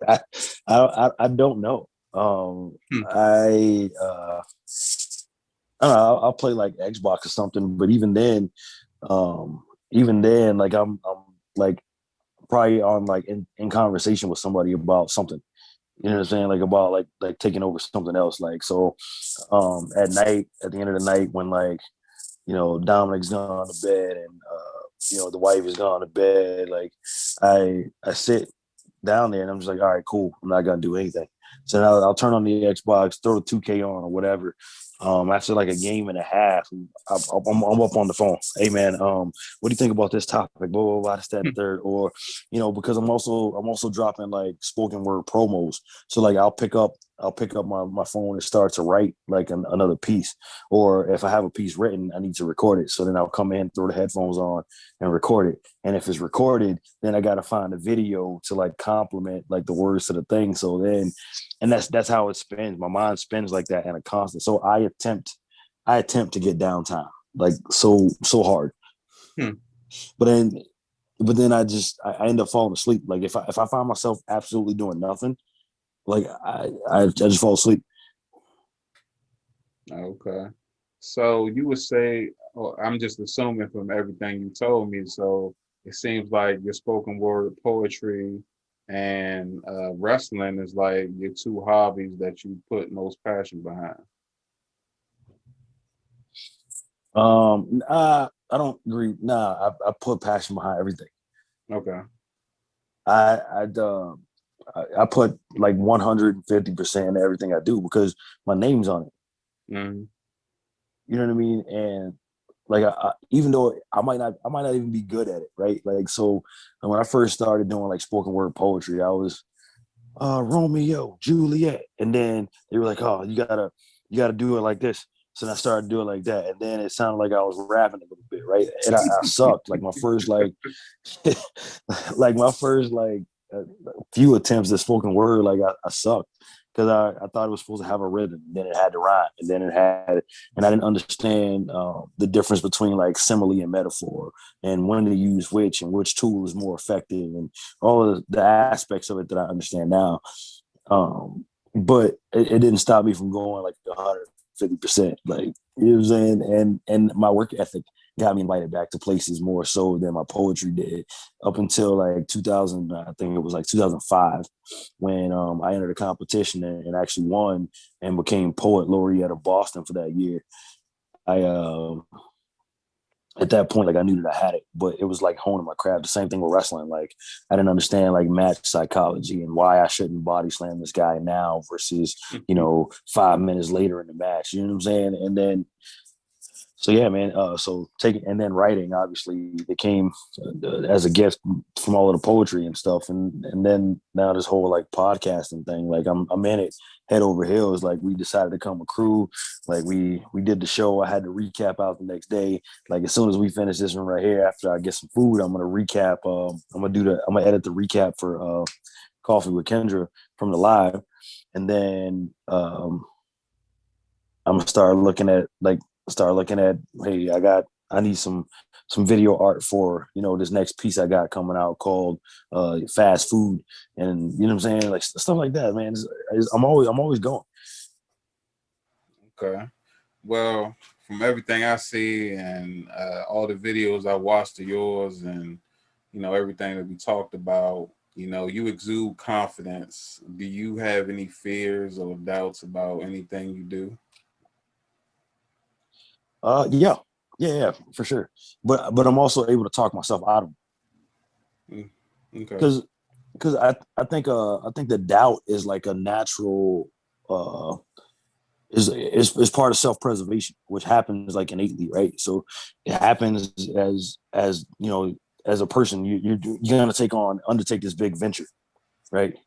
I, I don't know. Hmm. I don't know, I'll play like Xbox or something, but even then, like I'm like probably on like in conversation with somebody about something. You know what I'm saying? Like about like taking over something else. Like so, at night, at the end of the night, when like Dominic's gone to bed and the wife is gone to bed, like I sit down there and I'm just like, all right, cool. I'm not gonna do anything. So now I'll turn on the Xbox, throw the 2K on or whatever. After like a game and a half, I'm up on the phone. Hey man, what do you think about this topic? Blah blah blah. This, that, and the third. Or because I'm also dropping like spoken word promos. So like I'll pick up my phone and start to write like another piece. Or if I have a piece written, I need to record it. So then I'll come in, throw the headphones on, and record it. And if it's recorded, then I gotta find a video to like complement like the words to the thing. So then, and that's how it spins. My mind spins like that in a constant. So I attempt to get downtime like so hard. Hmm. But then I end up falling asleep. Like if I find myself absolutely doing nothing, like I just fall asleep. Okay. So you would say, oh, I'm just assuming from everything you told me. So it seems like your spoken word poetry and wrestling is like your two hobbies that you put most passion behind. I don't agree. Nah, I put passion behind everything. Okay. I I put like 150% in everything I do because my name's on it. Mm-hmm. You know what I mean? And like even though I might not even be good at it, right? Like so, when I first started doing like spoken word poetry, I was Romeo, Juliet, and then they were like, oh, you gotta do it like this. So then I started doing it like that, and then it sounded like I was rapping a little bit, right? And I sucked. Like my first like my first uh, few attempts at spoken word, like I sucked because I thought it was supposed to have a rhythm, and then it had to rhyme, and then it had, and I didn't understand the difference between like simile and metaphor, and when to use which, and which tool is more effective, and all of the aspects of it that I understand now. Um, but it didn't stop me from going like 150%. Like, you know what I'm saying? And my work ethic got me invited back to places more so than my poetry did, up until like 2000. I think it was like 2005 when I entered a competition and actually won and became poet laureate of Boston for that year. I At that point, like I knew that I had it, but it was like honing my craft. The same thing with wrestling. Like I didn't understand like match psychology and why I shouldn't body slam this guy now versus, 5 minutes later in the match. You know what I'm saying? And then so yeah, man. So taking and then writing obviously it came as a gift from all of the poetry and stuff, and then now this whole like podcasting thing. Like I'm in it head over heels. Like we decided to come a crew. Like we did the show. I had to recap out the next day. Like as soon as we finish this one right here, after I get some food, I'm gonna recap. I'm gonna edit the recap for Coffee with Kendra from the live, and then I'm gonna start looking at, hey, I need some video art for this next piece I got coming out called fast food, and you know what I'm saying, like stuff like that, man. I'm always going. Okay. Well, from everything I see and all the videos I watched of yours, and everything that we talked about, you exude confidence. Do you have any fears or doubts about anything you do? Yeah, yeah, for sure. But I'm also able to talk myself out of it Mm, okay. because I think the doubt is like a natural uh is part of self-preservation, which happens like innately, right? So it happens as as a person, you're gonna undertake this big venture, right?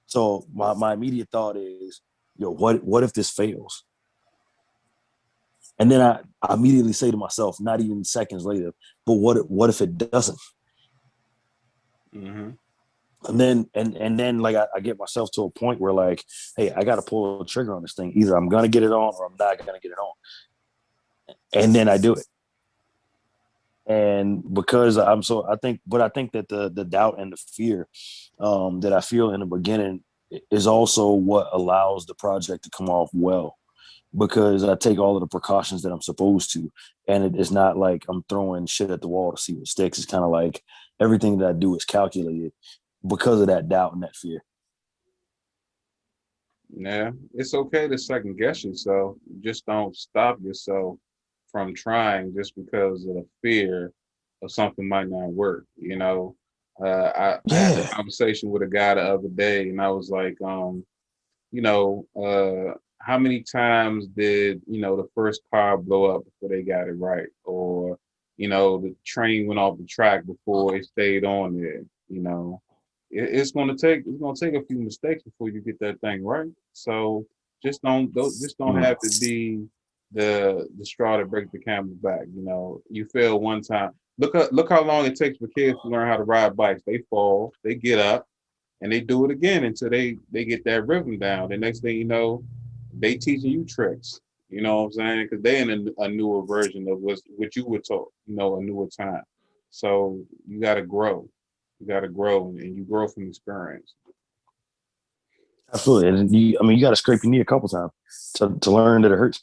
So my immediate thought is, what if this fails? And then I immediately say to myself, not even seconds later, but what if it doesn't? Mm-hmm. And then like I get myself to a point where like, hey, I got to pull the trigger on this thing. Either I'm gonna get it on or I'm not gonna get it on, and then I do it. And because I think that the doubt and the fear that I feel in the beginning is also what allows the project to come off well, because I take all of the precautions that I'm supposed to, and it's not like I'm throwing shit at the wall to see what sticks. It's kind of like everything that I do is calculated because of that doubt and that fear. Yeah, it's okay to second guess yourself. Just don't stop yourself from trying just because of the fear of something might not work. I had a Yeah. conversation with a guy the other day, and I was like, you know, how many times did the first car blow up before they got it right, or the train went off the track before it stayed on there? It's gonna take a few mistakes before you get that thing right. So just don't Mm. have to be the straw that breaks the camel's back. You fail one time. Look how long it takes for kids to learn how to ride bikes. They fall, they get up, and they do it again until they get that rhythm down. The next thing you know, they teaching you tricks. You know what I'm saying? Because they in a newer version of what you were taught. A newer time. So you got to grow. You got to grow, and you grow from experience. Absolutely. And I mean, you got to scrape your knee a couple times to learn that it hurts.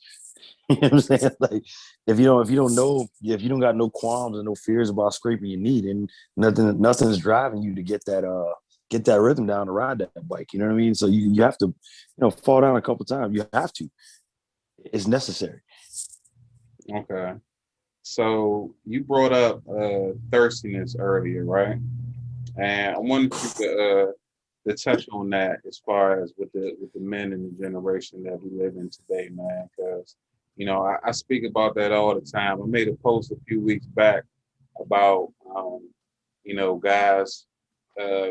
You know what I'm saying? Like, if you don't got no qualms and no fears about scraping your knee, then nothing's driving you to get that rhythm down to ride that bike. You know what I mean? So you have to, fall down a couple times. You have to. It's necessary. Okay. So you brought up thirstiness earlier, right? And I wanted you to touch on that as far as with the men in the generation that we live in today, man. Because I speak about that all the time. I made a post a few weeks back about, guys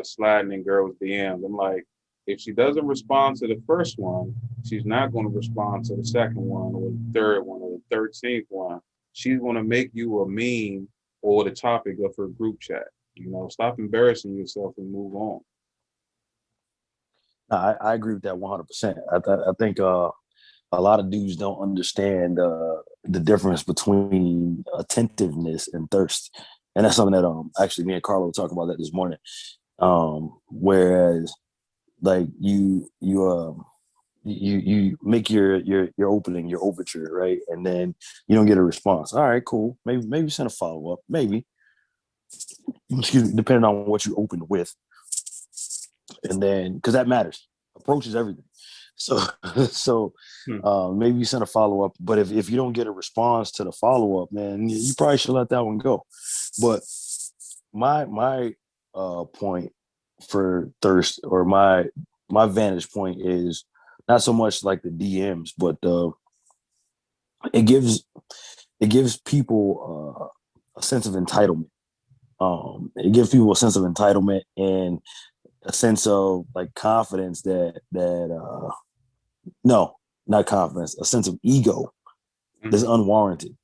sliding in girls' DMs. I'm like, if she doesn't respond to the first one, she's not going to respond to the second one or the third one or the 13th one. She's going to make you a meme or the topic of her group chat. Stop embarrassing yourself and move on. No, I agree with that 100%. I think a lot of dudes don't understand the difference between attentiveness and thirst, and that's something that actually me and Carlo talked about that this morning. Whereas like you make your opening, your overture, right, and then you don't get a response. All right, cool. Maybe send a follow up. Maybe, excuse me, depending on what you open with, and then because that matters. Approach is everything. So so Hmm. maybe you send a follow up, but if you don't get a response to the follow up, man, you probably should let that one go. But my point for thirst, or my vantage point, is not so much like the DMs, but it gives it gives people a sense of entitlement. It gives people a sense of entitlement and a sense of like confidence that no, not confidence, a sense of ego that's Mm-hmm. unwarranted,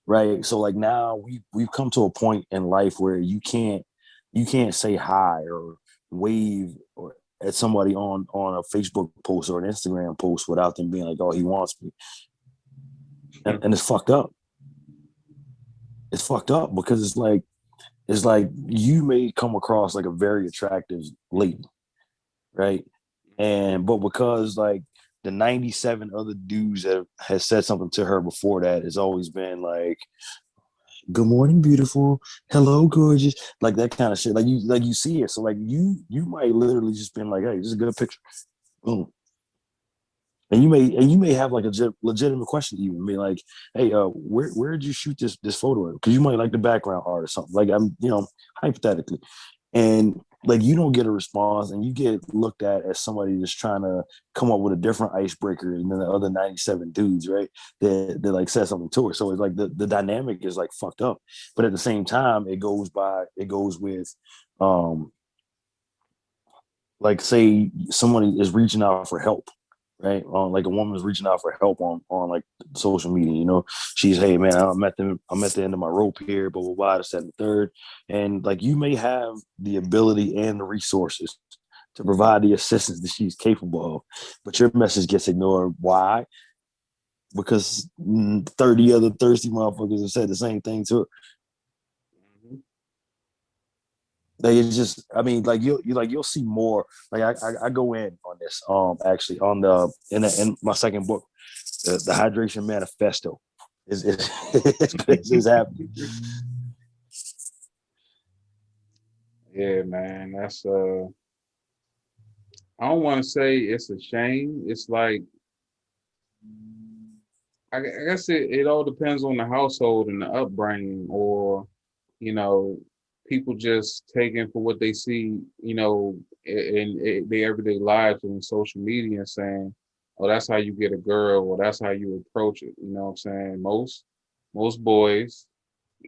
right? So like now we've come to a point in life where you can't say hi or wave or at somebody on a Facebook post or an Instagram post without them being like, oh, he wants me. And it's fucked up. It's fucked up because it's like you may come across like a very attractive lady, right? And but because like the 97 other dudes that has said something to her before that, has always been like, good morning, beautiful, hello, gorgeous, like that kind of shit. Like you see it. So like you might literally just been like, hey, this is a good picture. Boom. And you may have like a legitimate question, even be like, hey, where did you shoot this photo? Because you might like the background art or something. Like I'm, hypothetically, and like you don't get a response, and you get looked at as somebody that's trying to come up with a different icebreaker than the other 97 dudes, right? That like said something to her. So it's like the dynamic is like fucked up. But at the same time, it goes with like say somebody is reaching out for help, right? Like a woman's reaching out for help on like social media. She's, hey man, I'm at the end of my rope here, blah blah blah, the second, third, and like you may have the ability and the resources to provide the assistance that she's capable of, but your message gets ignored. Why? Because 30 other thirsty motherfuckers have said the same thing to her. Like it's just, I mean, like you'll see more. Like I go in on this actually on the in my second book, the hydration manifesto is happening. Yeah, man. I don't want to say it's a shame. It's like, I guess it all depends on the household and the upbringing, or, you know, people just taking for what they see, in their everyday lives and social media, and saying, oh, that's how you get a girl, or that's how you approach it. You know what I'm saying? Most boys,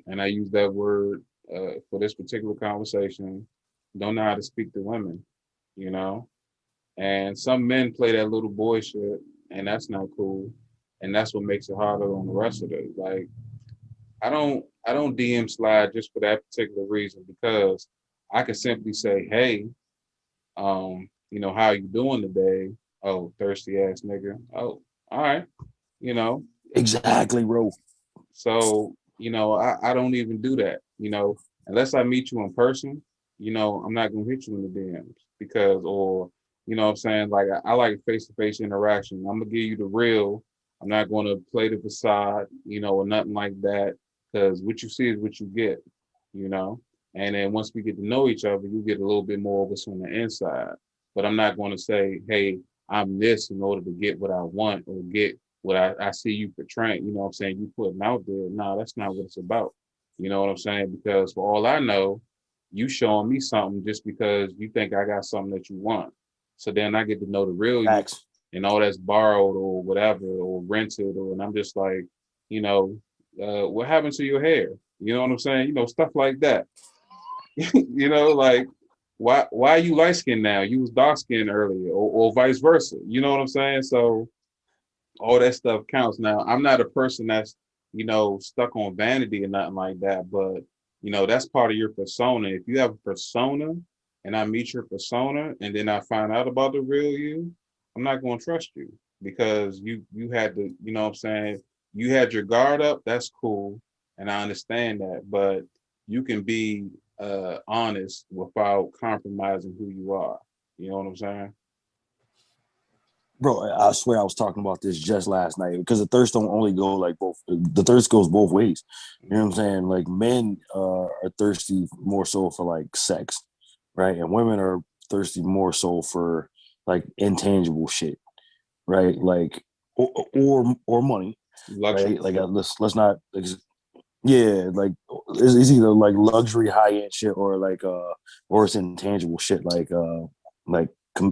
and I use that word for this particular conversation, don't know how to speak to women, you know? And some men play that little boy shit, and that's not cool. And that's what makes it harder on the rest of it. Like, I don't DM slide just for that particular reason, because I can simply say, hey, how you doing today? Oh, thirsty ass nigga. Oh, all right. You know, Exactly, bro. So, I don't even do that, unless I meet you in person, I'm not gonna hit you in the DMs because, or, what I'm saying? Like, I like face-to-face interaction. I'm gonna give you the real. I'm not gonna play the facade, or nothing like that. Because what you see is what you get, you know. And then once we get to know each other, you get a little bit more of what's on the inside. But I'm not gonna say, hey, I'm this in order to get what I want or get what I see you portraying, you know what I'm saying, you putting out there. No, that's not what it's about. You know what I'm saying? Because for all I know, you showing me something just because you think I got something that you want. So then I get to know the real you. Facts. and all that's borrowed or whatever or rented, or and I'm just like, you know, what happened to your hair? You know what I'm saying? Stuff like that. Like why are you light skinned now? You was dark skinned earlier, or vice versa. You know what I'm saying? So all that stuff counts. Now, I'm not a person that's, stuck on vanity or nothing like that, but that's part of your persona. If you have a persona and I meet your persona and then I find out about the real you, I'm not going to trust you because you had to, you know what I'm saying? You had your guard up, that's cool. And I understand that, but you can be honest without compromising who you are. You know what I'm saying? Bro, I swear I was talking about this just last night because the thirst don't only go like both. The thirst goes both ways. You know what I'm saying? Like men are thirsty more so for like sex, right? And women are thirsty more so for like intangible shit, right? Like or money, Luxury. right? Like let's not yeah, like it's either like luxury high end shit or it's intangible shit like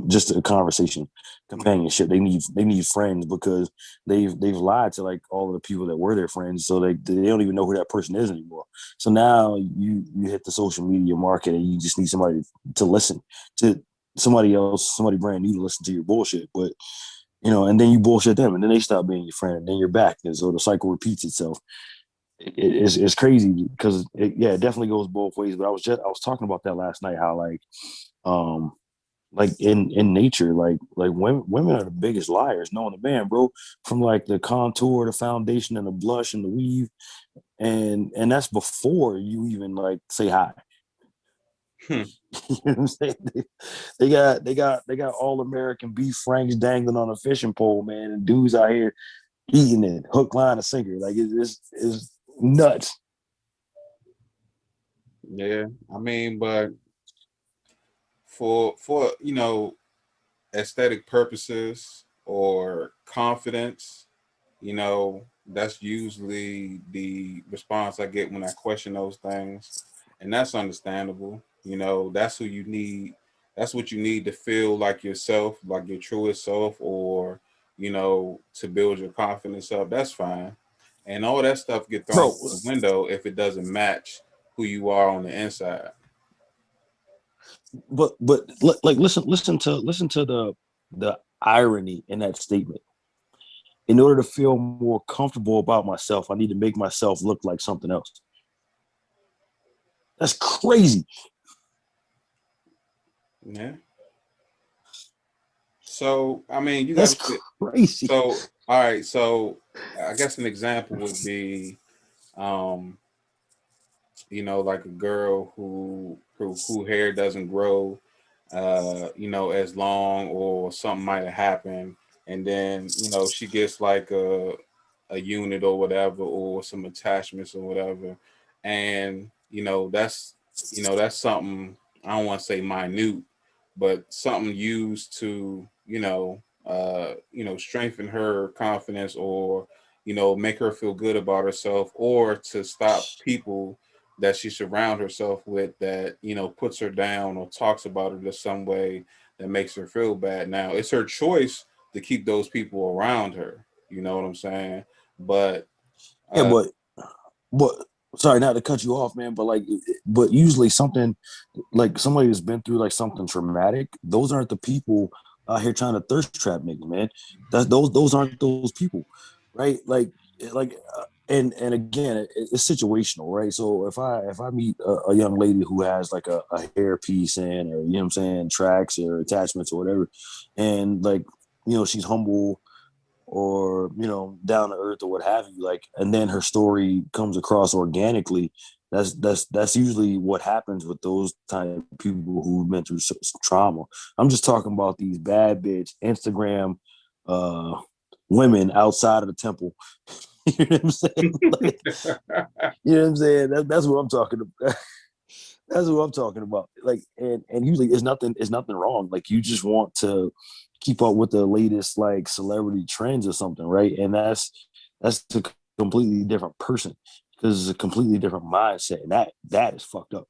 just a conversation, companionship. They need friends because they've lied to like all of the people that were their friends, so they don't even know who that person is anymore. So now you hit the social media market and you just need somebody to listen to somebody else, somebody brand new to listen to your bullshit. But and then you bullshit them, and then they stop being your friend, and then you're back, and so the cycle repeats itself. It's crazy because it definitely goes both ways. But I was talking about that last night. How um like in nature, like women are the biggest liars known to man, bro. From like the contour, the foundation, and the blush and the weave, and that's before you even like say hi. Hmm. You know what I'm saying? They got all American beef franks dangling on a fishing pole, man, and dudes out here eating it, hook, line, and sinker. Like it's nuts. Yeah, I mean, but for aesthetic purposes or confidence, that's usually the response I get when I question those things, and that's understandable. That's who you need. That's what you need to feel like yourself, like your truest self, or to build your confidence up. That's fine, and all that stuff get thrown Bro, out the window if it doesn't match who you are on the inside. but like listen to the irony in that statement. In order to feel more comfortable about myself, I need to make myself look like something else. That's crazy. Yeah. So I mean, you got That's to. crazy. So all right. So I guess an example would be, um, like a girl who hair doesn't grow, as long, or something might have happened, and then she gets like a unit or whatever, or some attachments or whatever, and that's something, I don't want to say minute, but something used to strengthen her confidence, or make her feel good about herself, or to stop people that she surround herself with that puts her down or talks about her in some way that makes her feel bad. Now it's her choice to keep those people around her. You know what I'm saying? But Yeah, uh, but sorry not to cut you off, man, but usually something like somebody who's been through like something traumatic, those aren't the people out here trying to thirst trap niggas, man. Those aren't those people, right? And again, it's situational, right? So if I meet a young lady who has like a hair piece and, or you know what I'm saying, tracks or attachments or whatever, and like she's humble or down to earth or what have you, like, and then her story comes across organically. That's usually what happens with those type of people who've been through trauma. I'm just talking about these bad bitch Instagram uh women outside of the temple. You know what I'm saying? Like, you know what I'm saying? That's what I'm talking about. That's what I'm talking about. Like, and usually it's nothing wrong. Like, you just want to keep up with the latest like celebrity trends or something, right? And that's a completely different person because it's a completely different mindset, and that is fucked up.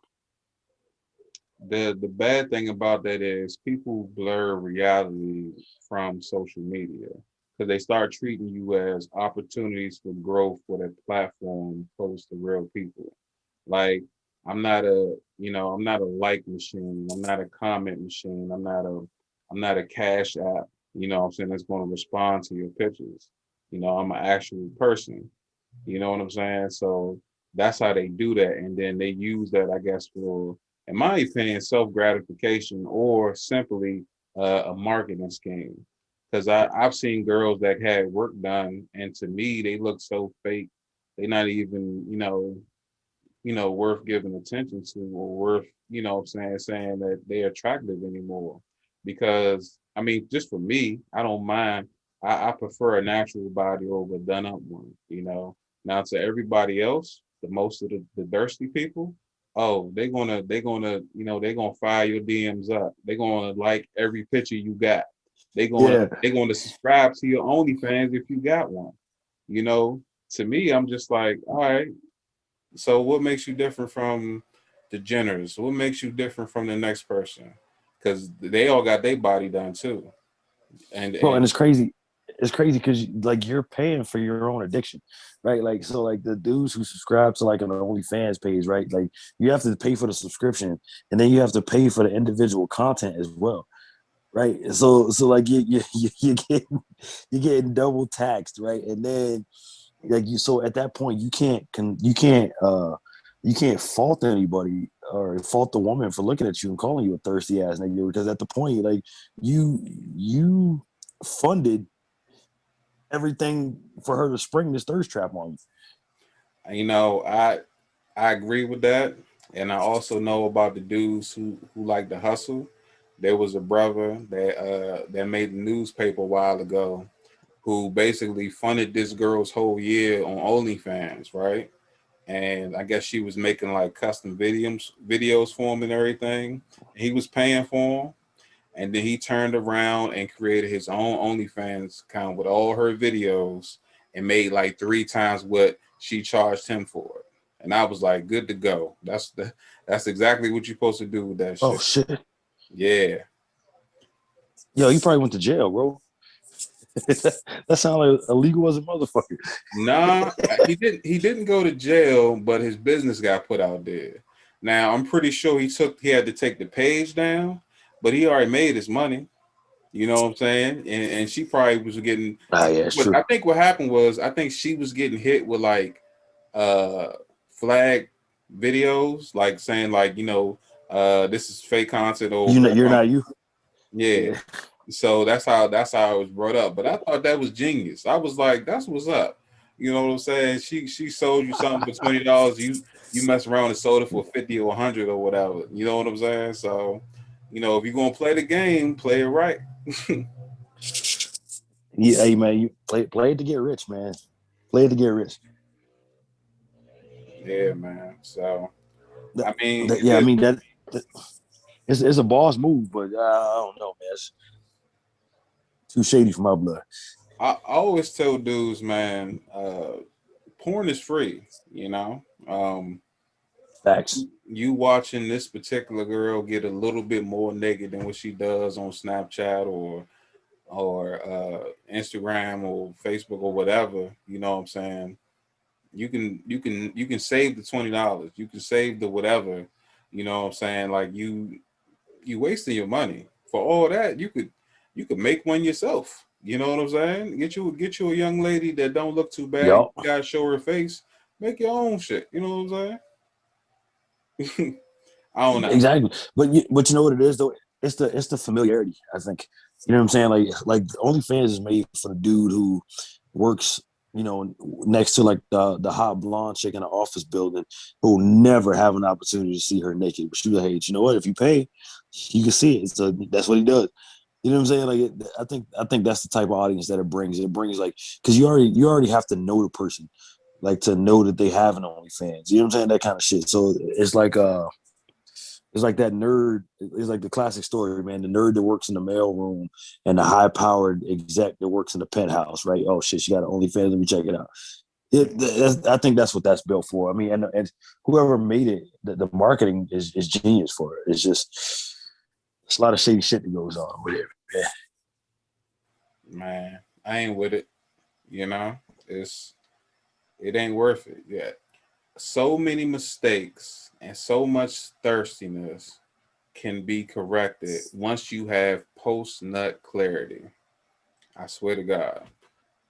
the bad thing about that is people blur reality from social media because they start treating you as opportunities for growth with a platform opposed to real people. Like I'm not a like machine. I'm not a comment machine. I'm not a cash app. What I'm saying, that's going to respond to your pictures. I'm an actual person. You know what I'm saying? So that's how they do that. And then they use that, I guess, for, in my opinion, self gratification or simply a marketing scheme. Because I've seen girls that had work done, and to me, they look so fake. They're not even, worth giving attention to or worth, what I'm saying that they're attractive anymore. Because I mean, just for me, I don't mind. I prefer a natural body over a done up one. Now to everybody else, the most of the thirsty people, oh, they're gonna fire your DMs up. They're gonna like every picture you got. Yeah. They're gonna subscribe to your OnlyFans if you got one. You know, to me, I'm just like, all right, so what makes you different from the Jenners? What makes you different from the next person? Because they all got their body done too. And Bro, and and it's crazy. It's crazy because like you're paying for your own addiction, right? Like so, like the dudes who subscribe to like an OnlyFans page, right? Like you have to pay for the subscription, and then you have to pay for the individual content as well, right? So like you get you're getting double taxed, right? And then like you, so at that point you can't fault anybody or fault the woman for looking at you and calling you a thirsty ass nigga, because at the point like you funded everything for her to spring this thirst trap on you. you know, I agree with that. And I also know about the dudes who like to hustle. There was a brother that made the newspaper a while ago who basically funded this girl's whole year on OnlyFans, right? And I guess she was making like custom videos for him and everything. He was paying for them, and then he turned around and created his own OnlyFans account with all her videos and made like three times what she charged him for it. And I was like, good to go. That's exactly what you're supposed to do with that Oh shit. shit. Yeah. Yo, you probably went to jail, bro. That sounds like illegal as a motherfucker. Nah, he didn't go to jail, but his business got put out there. Now I'm pretty sure he had to take the page down, but he already made his money. You know what I'm saying? And she probably was getting. Ah, yeah, it's true. I think what happened was I think she was getting hit with like uh flag videos, like saying like this is fake content or You know, whatever. you're not you. Yeah. Yeah. So that's how it was brought up. But I thought that was genius. I was like, that's what's up. You know what I'm saying? She sold you something for $20. You mess around and sold it for 50 or 100 or whatever. You know what I'm saying? So, if you're gonna play the game, play it right. Yeah, hey man, you play it to get rich, man. Play it to get rich. Yeah, man. So That, I mean, yeah, I mean that it's a boss move, but I don't know, man. It's too shady for my blood. I always tell dudes, man, porn is free. Facts. You watching this particular girl get a little bit more naked than what she does on Snapchat or Instagram or Facebook or whatever. You know what I'm saying? You can save the $20. You can save the whatever. You know what I'm saying? Like you wasting your money for all that. You could make one yourself. You know what I'm saying? Get you a young lady that don't look too bad. Yup. You gotta show her face. Make your own shit. You know what I'm saying? I don't know. Exactly. But you know what it is though? It's the familiarity, I think. You know what I'm saying? Like OnlyFans is made for the dude who works, next to like the hot blonde chick in an office building who will never have an opportunity to see her naked. But you like, hey, you know what? If you pay, you can see it. So that's what he does. You know what I'm saying? Like, I think that's the type of audience that it brings. It brings like because you already have to know the person, like to know that they have an OnlyFans. You know what I'm saying? That kind of shit. So it's like that nerd. It's like the classic story, man. The nerd that works in the mailroom and the high-powered exec that works in the penthouse, right? Oh shit, she got an OnlyFans. Let me check it out. I think that's what that's built for. I mean, and whoever made it, the marketing is genius for it. It's just it's a lot of shady shit that goes on with it. Yeah. Man, I ain't with it. You know, it's it ain't worth it yet. So many mistakes and so much thirstiness can be corrected once you have post nut clarity. I swear to God,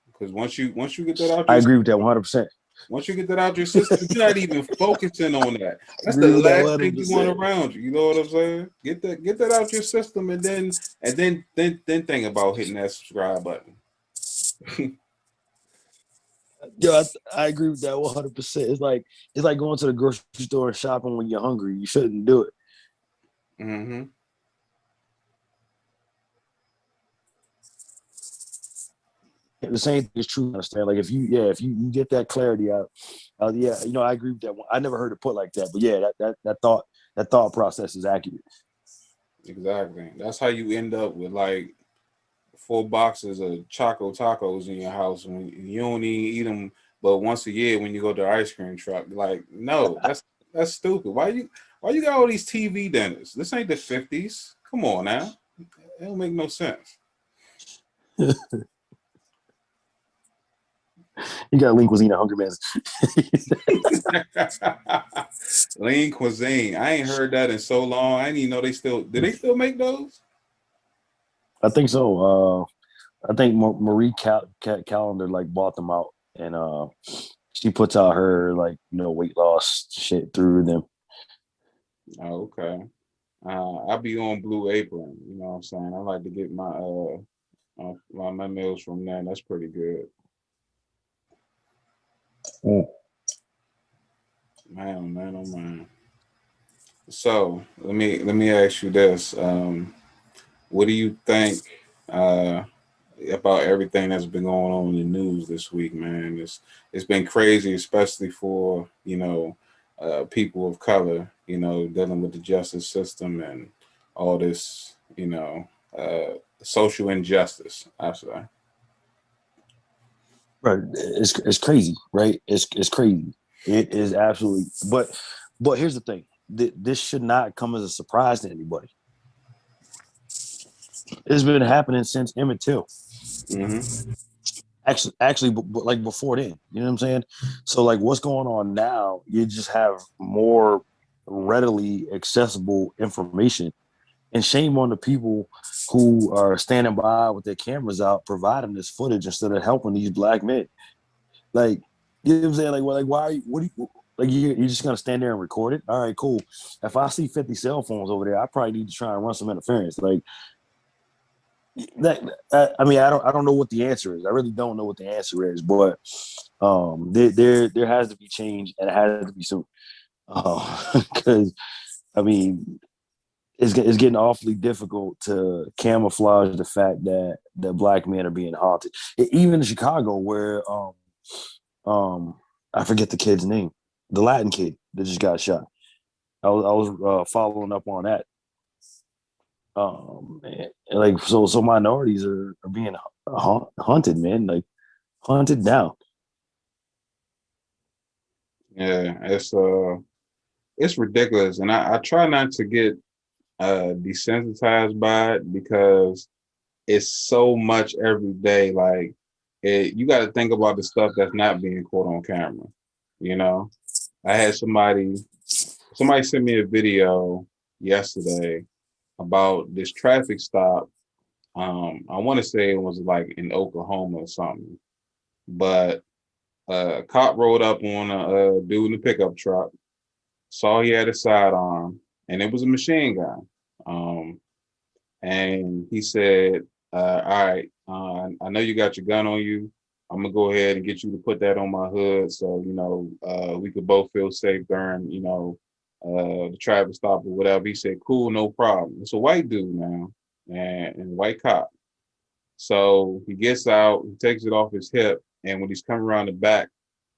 because once you get that out I your agree with that 100%. once you get that out your system, you're not even focusing on that. I That's the agree with that last thing you want 100%. around you. You know what I'm saying? Get that out your system, and then think about hitting that subscribe button. Yo, I agree with that 100%. It's like going to the grocery store and shopping when you're hungry. You shouldn't do it. Mm-hmm. The same thing is true. I understand. Like if you get that clarity out, yeah, I agree with that one. I never heard it put like that, but yeah, that thought process is accurate. Exactly. That's how you end up with like 4 boxes of Choco Tacos in your house when you don't even eat them, but once a year when you go to the ice cream truck. Like, no, that's stupid. Why you got all these TV dinners? This ain't the 50s. Come on now, it don't make no sense. You got lean cuisine at Hungry Man's. Lean cuisine. I ain't heard that in so long. I didn't even know they still. Do they still make those? I think so. I think Marie Calendar like bought them out, and she puts out her like weight loss shit through them. Oh, okay. I be on Blue Apron. You know what I'm saying? I like to get my meals from there. That's pretty good. Mm. Man, oh man, oh man. So let me ask you this. What do you think uh, about everything that's been going on in the news this week, man? It's been crazy, especially for people of color, dealing with the justice system and all this, social injustice. I say. Right, it's crazy, right? It's crazy. It is absolutely. But here's the thing: this should not come as a surprise to anybody. It's been happening since Emmett Till. Mm-hmm. Actually, like before then, you know what I'm saying? So, like, what's going on now? You just have more readily accessible information, and shame on the people who are standing by with their cameras out, providing this footage instead of helping these black men. Like, you know what I'm saying? Like, well, like, why? What do you? Like, you're just gonna stand there and record it? All right, cool. If I see 50 cell phones over there, I probably need to try and run some interference. Like, that I mean, I don't know what the answer is. I really don't know what the answer is, but there has to be change, and it has to be soon. Because I mean, it's getting awfully difficult to camouflage the fact that black men are being haunted. Even in Chicago, where um I forget the kid's name, the Latin kid that just got shot. I was following up on that. And like so minorities are being hunted, man, like hunted down. Yeah, it's ridiculous, and I try not to get desensitized by it because it's so much every day. Like you got to think about the stuff that's not being caught on camera. You know, I had somebody sent me a video yesterday about this traffic stop. I want to say it was like in Oklahoma or something, but a cop rolled up on a dude in a pickup truck, saw he had a sidearm, and it was a machine gun. Um, and he said, "All right, I know you got your gun on you. I'm gonna go ahead and get you to put that on my hood, so we could both feel safe during the traffic stop or whatever." He said, "Cool, no problem." It's a white dude now, and white cop. So he gets out, he takes it off his hip, and when he's coming around the back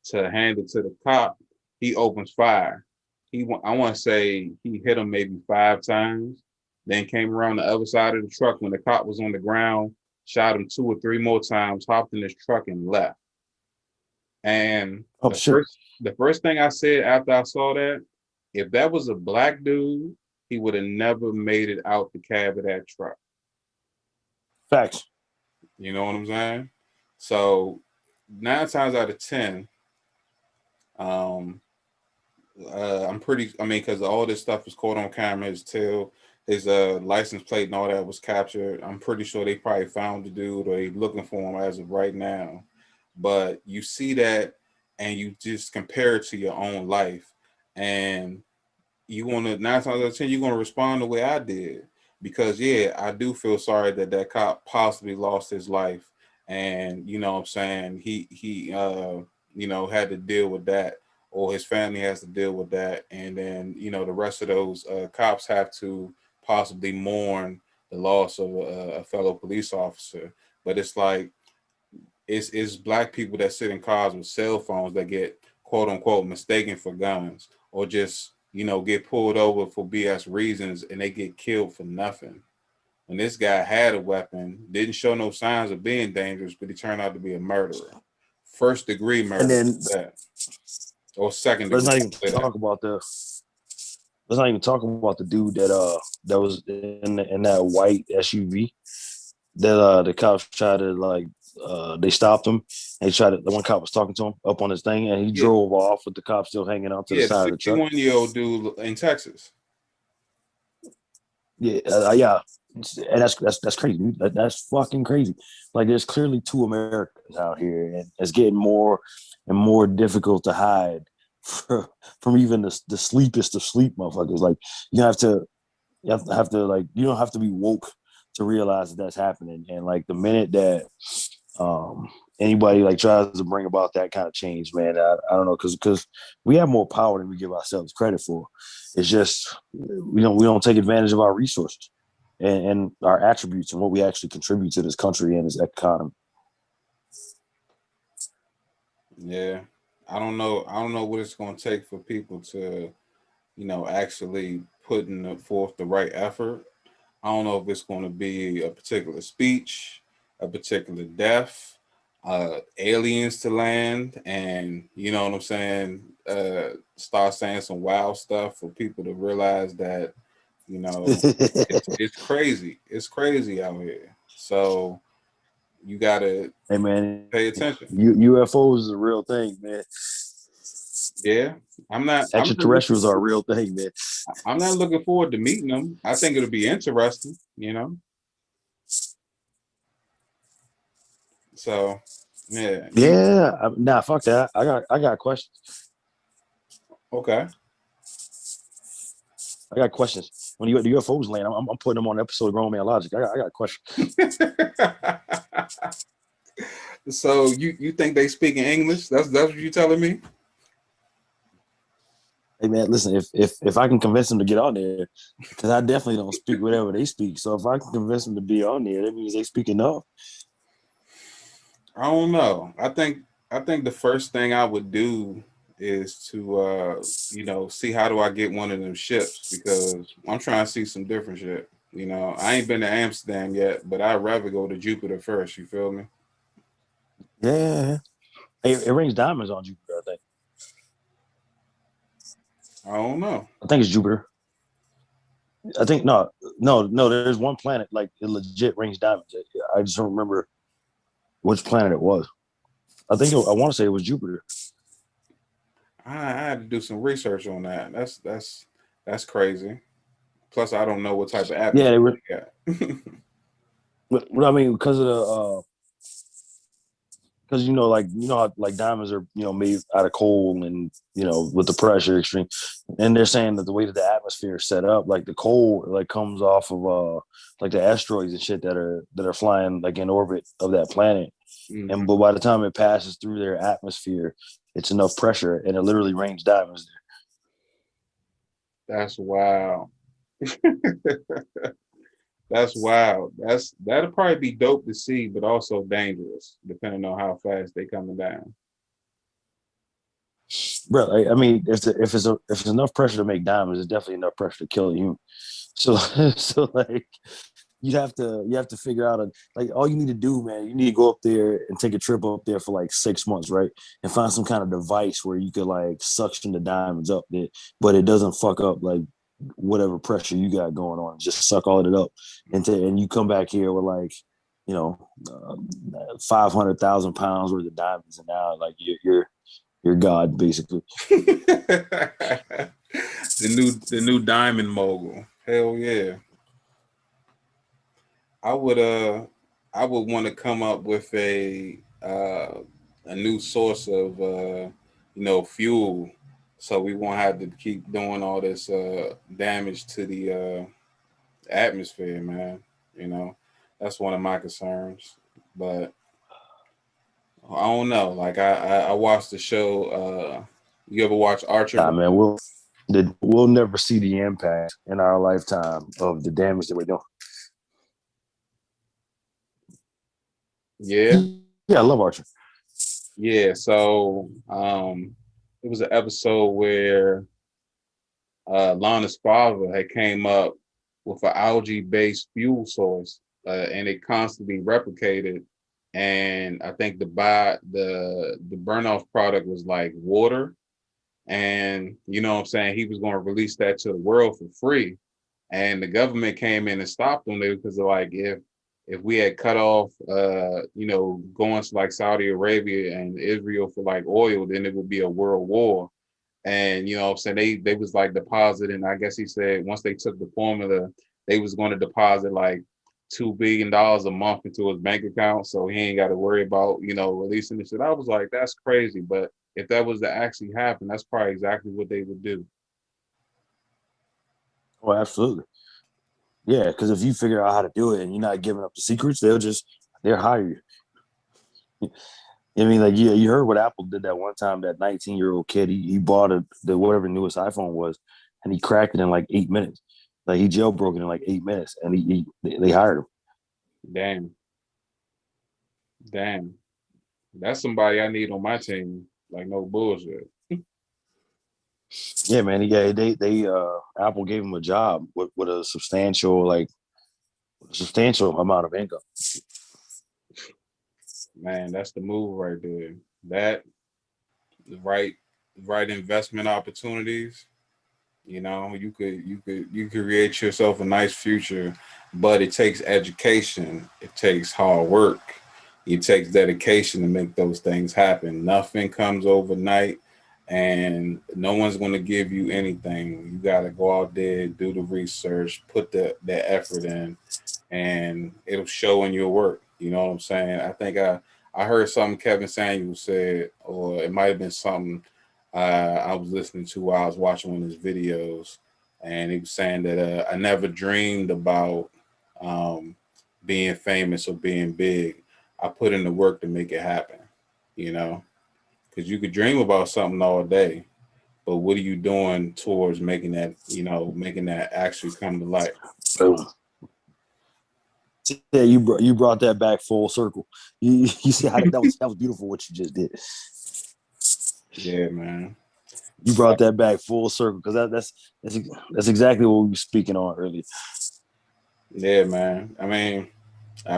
to hand it to the cop, he opens fire. I want to say he hit him maybe 5 times, then came around the other side of the truck when the cop was on the ground, shot him 2 or 3 more times, hopped in his truck and left. And Oh shit. the first thing I said after I saw that, if that was a black dude, he would have never made it out the cab of that truck. Facts. You know what I'm saying? So 9 times out of 10, um, I'm pretty. I mean, because all this stuff was caught on camera. His tail, his license plate, and all that was captured. I'm pretty sure they probably found the dude, or they looking for him as of right now. But you see that, and you just compare it to your own life, and you want to 9 times out of 10 you're going to respond the way I did, because yeah, I do feel sorry that that cop possibly lost his life, and you know what I'm saying, he had to deal with that, or his family has to deal with that, and then the rest of those cops have to possibly mourn the loss of a fellow police officer. But it's like it's black people that sit in cars with cell phones that get quote unquote mistaken for guns, or just get pulled over for BS reasons, and they get killed for nothing. When this guy had a weapon, didn't show no signs of being dangerous, but he turned out to be a murderer, first degree And murder, then that, or second let's degree. not even Say that. talk about the let's not even talk about the dude that was in that white SUV that the cops tried to like they stopped him. They tried to the one cop was talking to him up on his thing, and he Yeah, drove off with the cop still hanging out to the yeah, the side of the truck. 61-year-old dude in Texas. Yeah, and that's crazy. That's fucking crazy. Like there's clearly two Americas out here, and it's getting more and more difficult to hide from even the sleepest of sleep motherfuckers. Like you have to have to like you don't have to be woke to realize that that's happening. And like the minute that um anybody like tries to bring about that kind of change, man, I don't know, because we have more power than we give ourselves credit for. It's just we don't take advantage of our resources and our attributes and what we actually contribute to this country and this economy. Yeah, I don't know what it's going to take for people to actually putting forth the right effort. I don't know if it's going to be a particular speech, a particular death, aliens to land, and you know what I'm saying, start saying some wild stuff for people to realize that you know it's crazy. It's crazy out here. So you gotta Hey man, pay attention. UFOs is a real thing, man. Yeah, I'm not looking. Extraterrestrials are a real thing, man. I'm not looking forward to meeting them. I think it'll be interesting. So yeah, you Yeah, nah, fuck that. I got questions. okay? I got questions. When the UFOs land, I'm putting them on an episode of Grown Man Logic. I got a question. So you think they speak in English? That's what you telling me? Hey man, listen, if I can convince them to get on there, because I definitely don't speak whatever they speak. So if I can convince them to be on there, that means they speak enough. I don't know. I think the first thing I would do is to see how do I get one of them ships, because I'm trying to see some different shit. I ain't been to Amsterdam yet, but I'd rather go to Jupiter first. You feel me? Yeah, it rings diamonds on Jupiter. I think. I don't know. I think it's Jupiter. I think no. There's one planet like it legit rings diamonds. I just don't remember which planet it was. I want to say it was Jupiter. I had to do some research on that. That's crazy. Plus, I don't know what type of Yeah, atmosphere they were. they got. But I mean, because of the because how like diamonds are made out of coal and with the pressure extreme, and they're saying that the way that the atmosphere is set up, like the coal like comes off of like the asteroids and shit that are flying like in orbit of that planet, and Hmm. but by the time it passes through their atmosphere, it's enough pressure and it literally rains diamonds That's wild. That's wild. That'll probably be dope to see, but also dangerous, depending on how fast they coming down. there. Bro, I mean, if it's enough pressure to make diamonds, it's definitely enough pressure to kill you. So so like you have to figure out like all you need to do, man. You need to go up there and take a trip up there for like 6 months, right? And find some kind of device where you could like suction the diamonds up there, but it doesn't fuck up like whatever pressure you got going on. Just suck all of it up, and you come back here with like, you know, 500,000 pounds worth of diamonds, and now like you're God basically. The new diamond mogul. Hell yeah. I would I would want to come up with a new source of fuel, so we won't have to keep doing all this damage to the atmosphere, man. You know, that's one of my concerns. But I don't know. Like I watched the show. You ever watch Archer? Nah, man, we'll never see the impact in our lifetime of the damage that we're doing. Yeah, Yeah, I love Archer. yeah. So it was an episode where Lana's father had came up with an algae-based fuel source, and it constantly replicated. And I think the burn-off product was like water, and you know what I'm saying, he was going to release that to the world for free, and the government came in and stopped them there because they're like, if we had cut off going to like Saudi Arabia and Israel for like oil, then it would be a world war. And you know what I'm saying, they was like depositing, I guess he said once they took the formula, they was going to deposit like $2 billion a month into his bank account, so he ain't got to worry about releasing this shit. I was like, that's crazy, but if that was to actually happen, that's probably exactly what they would do. Oh, absolutely. Yeah, because if you figure out how to do it and you're not giving up the secrets, they'll hire you. I mean, like you heard what Apple did that one time. That 19-year-old kid, he bought the whatever newest iPhone was, and he cracked it in like 8 minutes. Like he jailbroke it in like 8 minutes, and they hired him. Damn, damn, that's somebody I need on my team. Like no bullshit. Yeah, man. Yeah, they Apple gave him a job with a substantial amount of income. Man, that's the move right there. That the right investment opportunities. You could create yourself a nice future, but it takes education. It takes hard work. It takes dedication to make those things happen. Nothing comes overnight, and no one's going to give you anything. You got to go out there, do the research, put the effort in, and it'll show in your work. You know what I'm saying? I heard something Kevin Samuel said, or it might have been something I was listening to while I was watching one of his videos, and he was saying that I never dreamed about um, being famous or being big. I put in the work to make it happen. You know, because you could dream about something all day, but what are you doing towards making that? Making that actually come to life. So, yeah, you brought that back full circle. You see how that was beautiful what you just did. Yeah, man. You brought that back full circle because that's exactly what we were speaking on earlier. Yeah, man. I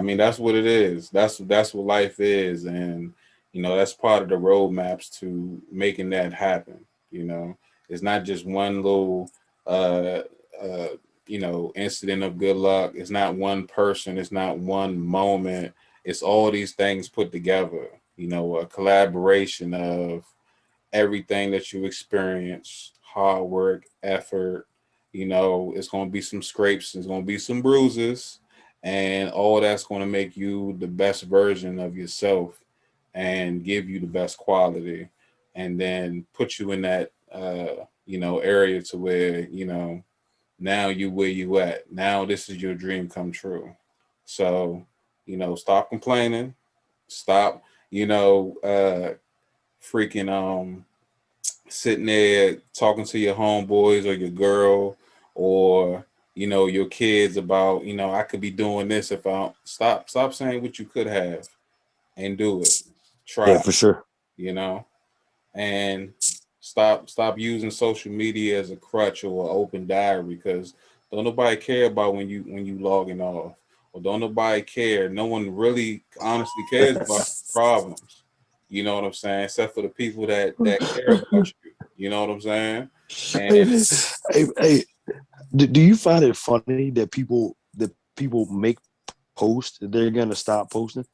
mean, that's what it is. That's what life is, and that's part of the roadmaps to making that happen. You know, it's not just one little, uh, uh, incident of good luck. It's not one person. It's not one moment. It's all these things put together. A collaboration of everything that you experience, hard work, effort. It's going to be some scrapes, it's going to be some bruises, and all that's going to make you the best version of yourself and give you the best quality, and then put you in that area to where now you where you at. Now this is your dream come true. So stop complaining, stop freaking sitting there talking to your homeboys or your girl or your kids about I could be doing this if I don't. Stop saying what you could have and do it. Try, Yeah, for sure. you know, and stop using social media as a crutch or an open diary, because don't nobody care about when you logging off. Well, don't nobody care. No one really honestly cares about your problems. You know what I'm saying? Except for the people that care about you. You know what I'm saying? And Hey, do you find it funny that people make posts that they're gonna stop posting?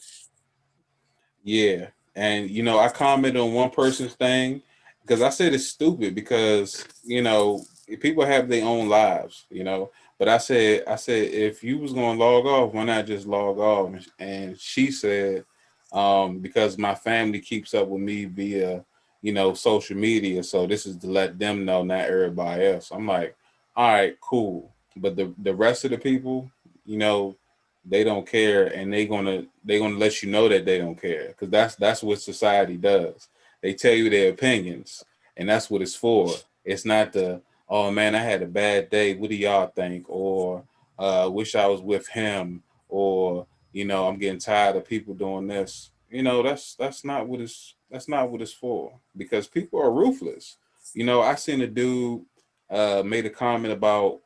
yeah, and I commented on one person's thing because I said it's stupid because people have their own lives, But I said if you was gonna log off, why not just log off? And she said, because my family keeps up with me via social media, so this is to let them know, not everybody else. I'm like, all right, cool, but the rest of the people, you know they don't care, and they gonna let you know that they don't care, because that's what society does. They tell you their opinions, and that's what it's for. It's not the, oh man, I had a bad day, what do y'all think, or wish I was with him, or I'm getting tired of people doing this. That's not what it's for, because people are ruthless. I seen a dude made a comment about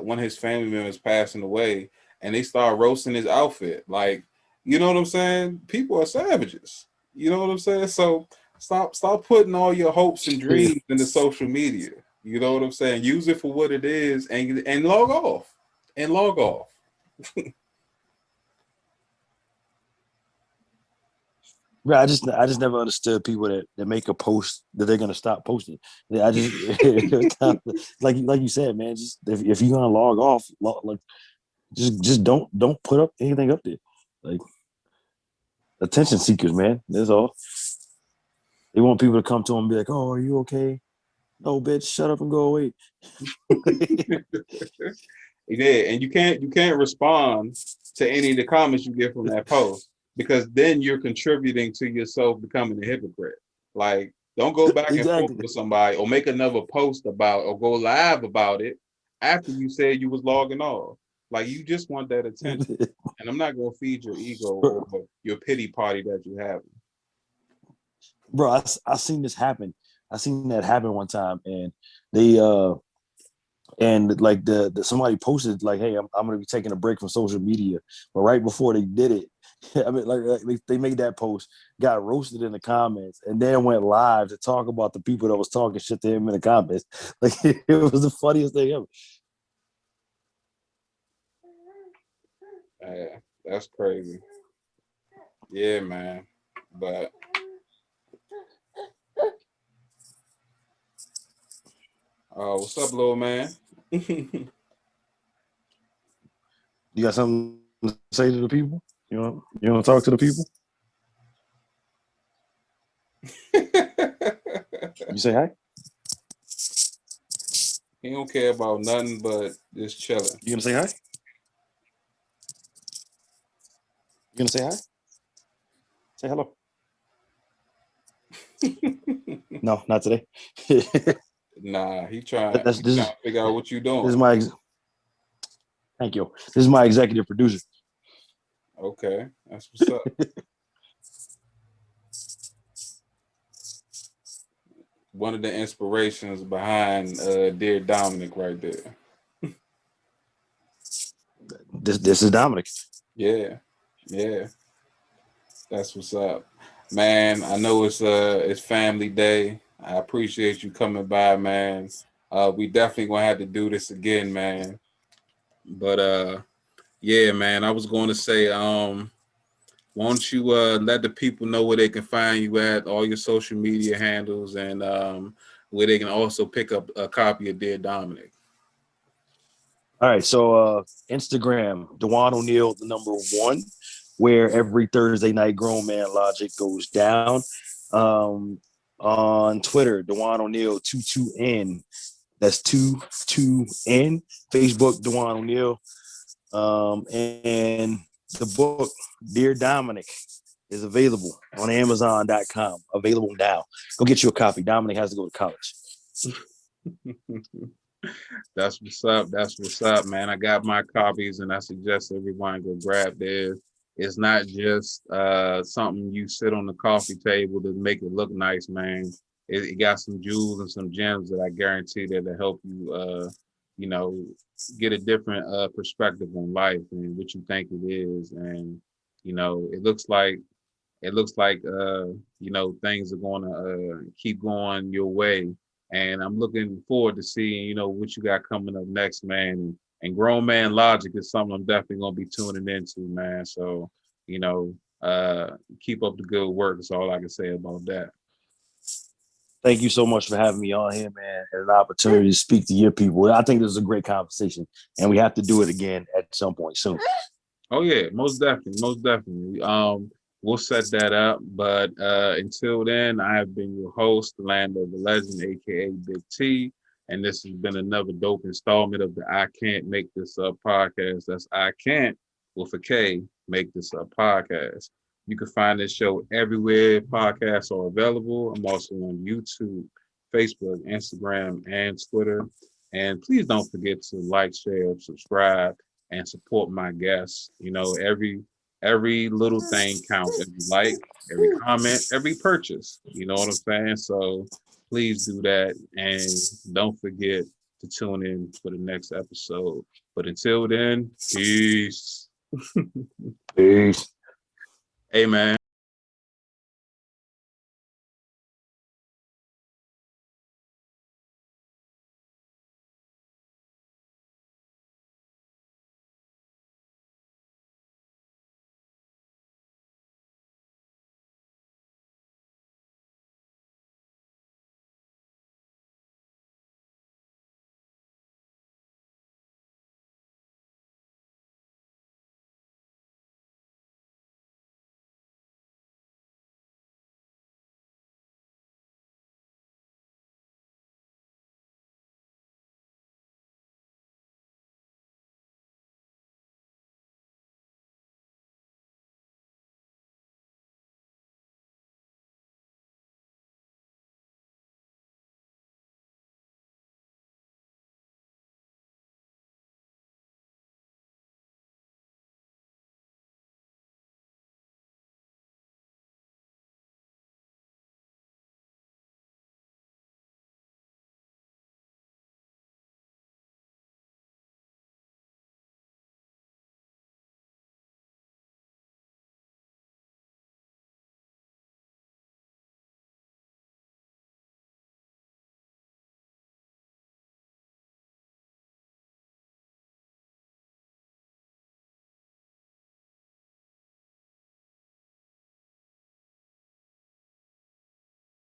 one of his family members passing away, and they start roasting his outfit. Like, you know what I'm saying? People are savages. You know what I'm saying? So stop putting all your hopes and dreams into social media. You know what I'm saying? Use it for what it is, and log off. And log off. Right, I just never understood people that make a post that they're gonna stop posting. Yeah, I just like you said, man. Just if you're gonna log off, like just don't put up anything up there. Like attention seekers, man. That's all. They want people to come to them and be like, "Oh, are you okay? No, bitch, shut up and go away." Yeah, and you can't respond to any of the comments you get from that post, because then you're contributing to yourself becoming a hypocrite. Like, don't go back and forth Exactly. with somebody or make another post about or go live about it after you said you was logging off. Like, you just want that attention, and I'm not gonna feed your ego or your pity party that you have. Bro, I seen this happen. I seen that happen one time, and they and like the somebody posted like, "Hey, I'm gonna be taking a break from social media," but right before they did it, I mean, like they made that post, got roasted in the comments, and then went live to talk about the people that was talking shit to him in the comments. Like it was the funniest thing ever. Yeah, that's crazy. Yeah, man. But what's up, little man? You got something to say to the people? You want to talk to the people? You say hi. He don't care about nothing but just chilling. You gonna say hi? You gonna say hi? Say hello. No, not today. Nah, he trying That's he this trying is to figure out what you this is doing. thank you. This is my executive producer. Okay, that's what's up. One of the inspirations behind Dear Dominic right there. This is Dominic. Yeah, yeah, that's what's up, man. I know it's Family Day. I appreciate you coming by, man. We definitely gonna have to do this again, man. But yeah, man. I was going to say, why don't you let the people know where they can find you at, all your social media handles, and where they can also pick up a copy of Dear Dominic. All right, so Instagram, Dejuan Oneal, the number one, where every Thursday night Grown Man Logic goes down. Um, on Twitter, Dejuan Oneal 22N. That's 22N. Facebook, Dejuan Oneal. And the book, Dear Dominic, is available on Amazon.com. Available now. Go get you a copy. Dominic has to go to college. That's what's up. That's what's up, man. I got my copies, and I suggest everyone go grab theirs. It's not just something you sit on the coffee table to make it look nice, man. It got some jewels and some gems that I guarantee that'll help you you know, get a different perspective on life and what you think it is. And, you know, it looks like you know, things are going to keep going your way, and I'm looking forward to seeing, you know, what you got coming up next, man. And grown man logic is something I'm definitely going to be tuning into, man. So, you know, keep up the good work. That's all I can say about that. Thank you so much for having me on here, man, and an opportunity to speak to your people. I think this is a great conversation, and we have to do it again at some point soon. Oh yeah, most definitely, most definitely. We'll set that up. But until then, I have been your host, the Land of the Legend, aka Big T, and this has been another dope installment of the I Can't Make This Up podcast. That's I Can't with a K Make This Up podcast. You can find this show everywhere podcasts are available. I'm also on YouTube, Facebook, Instagram, and Twitter. And please don't forget to like, share, subscribe and support my guests. You know, every little thing counts. Every like, every comment, every purchase. You know what I'm saying? So please do that, and don't forget to tune in for the next episode. But until then, peace. Peace. Hey man.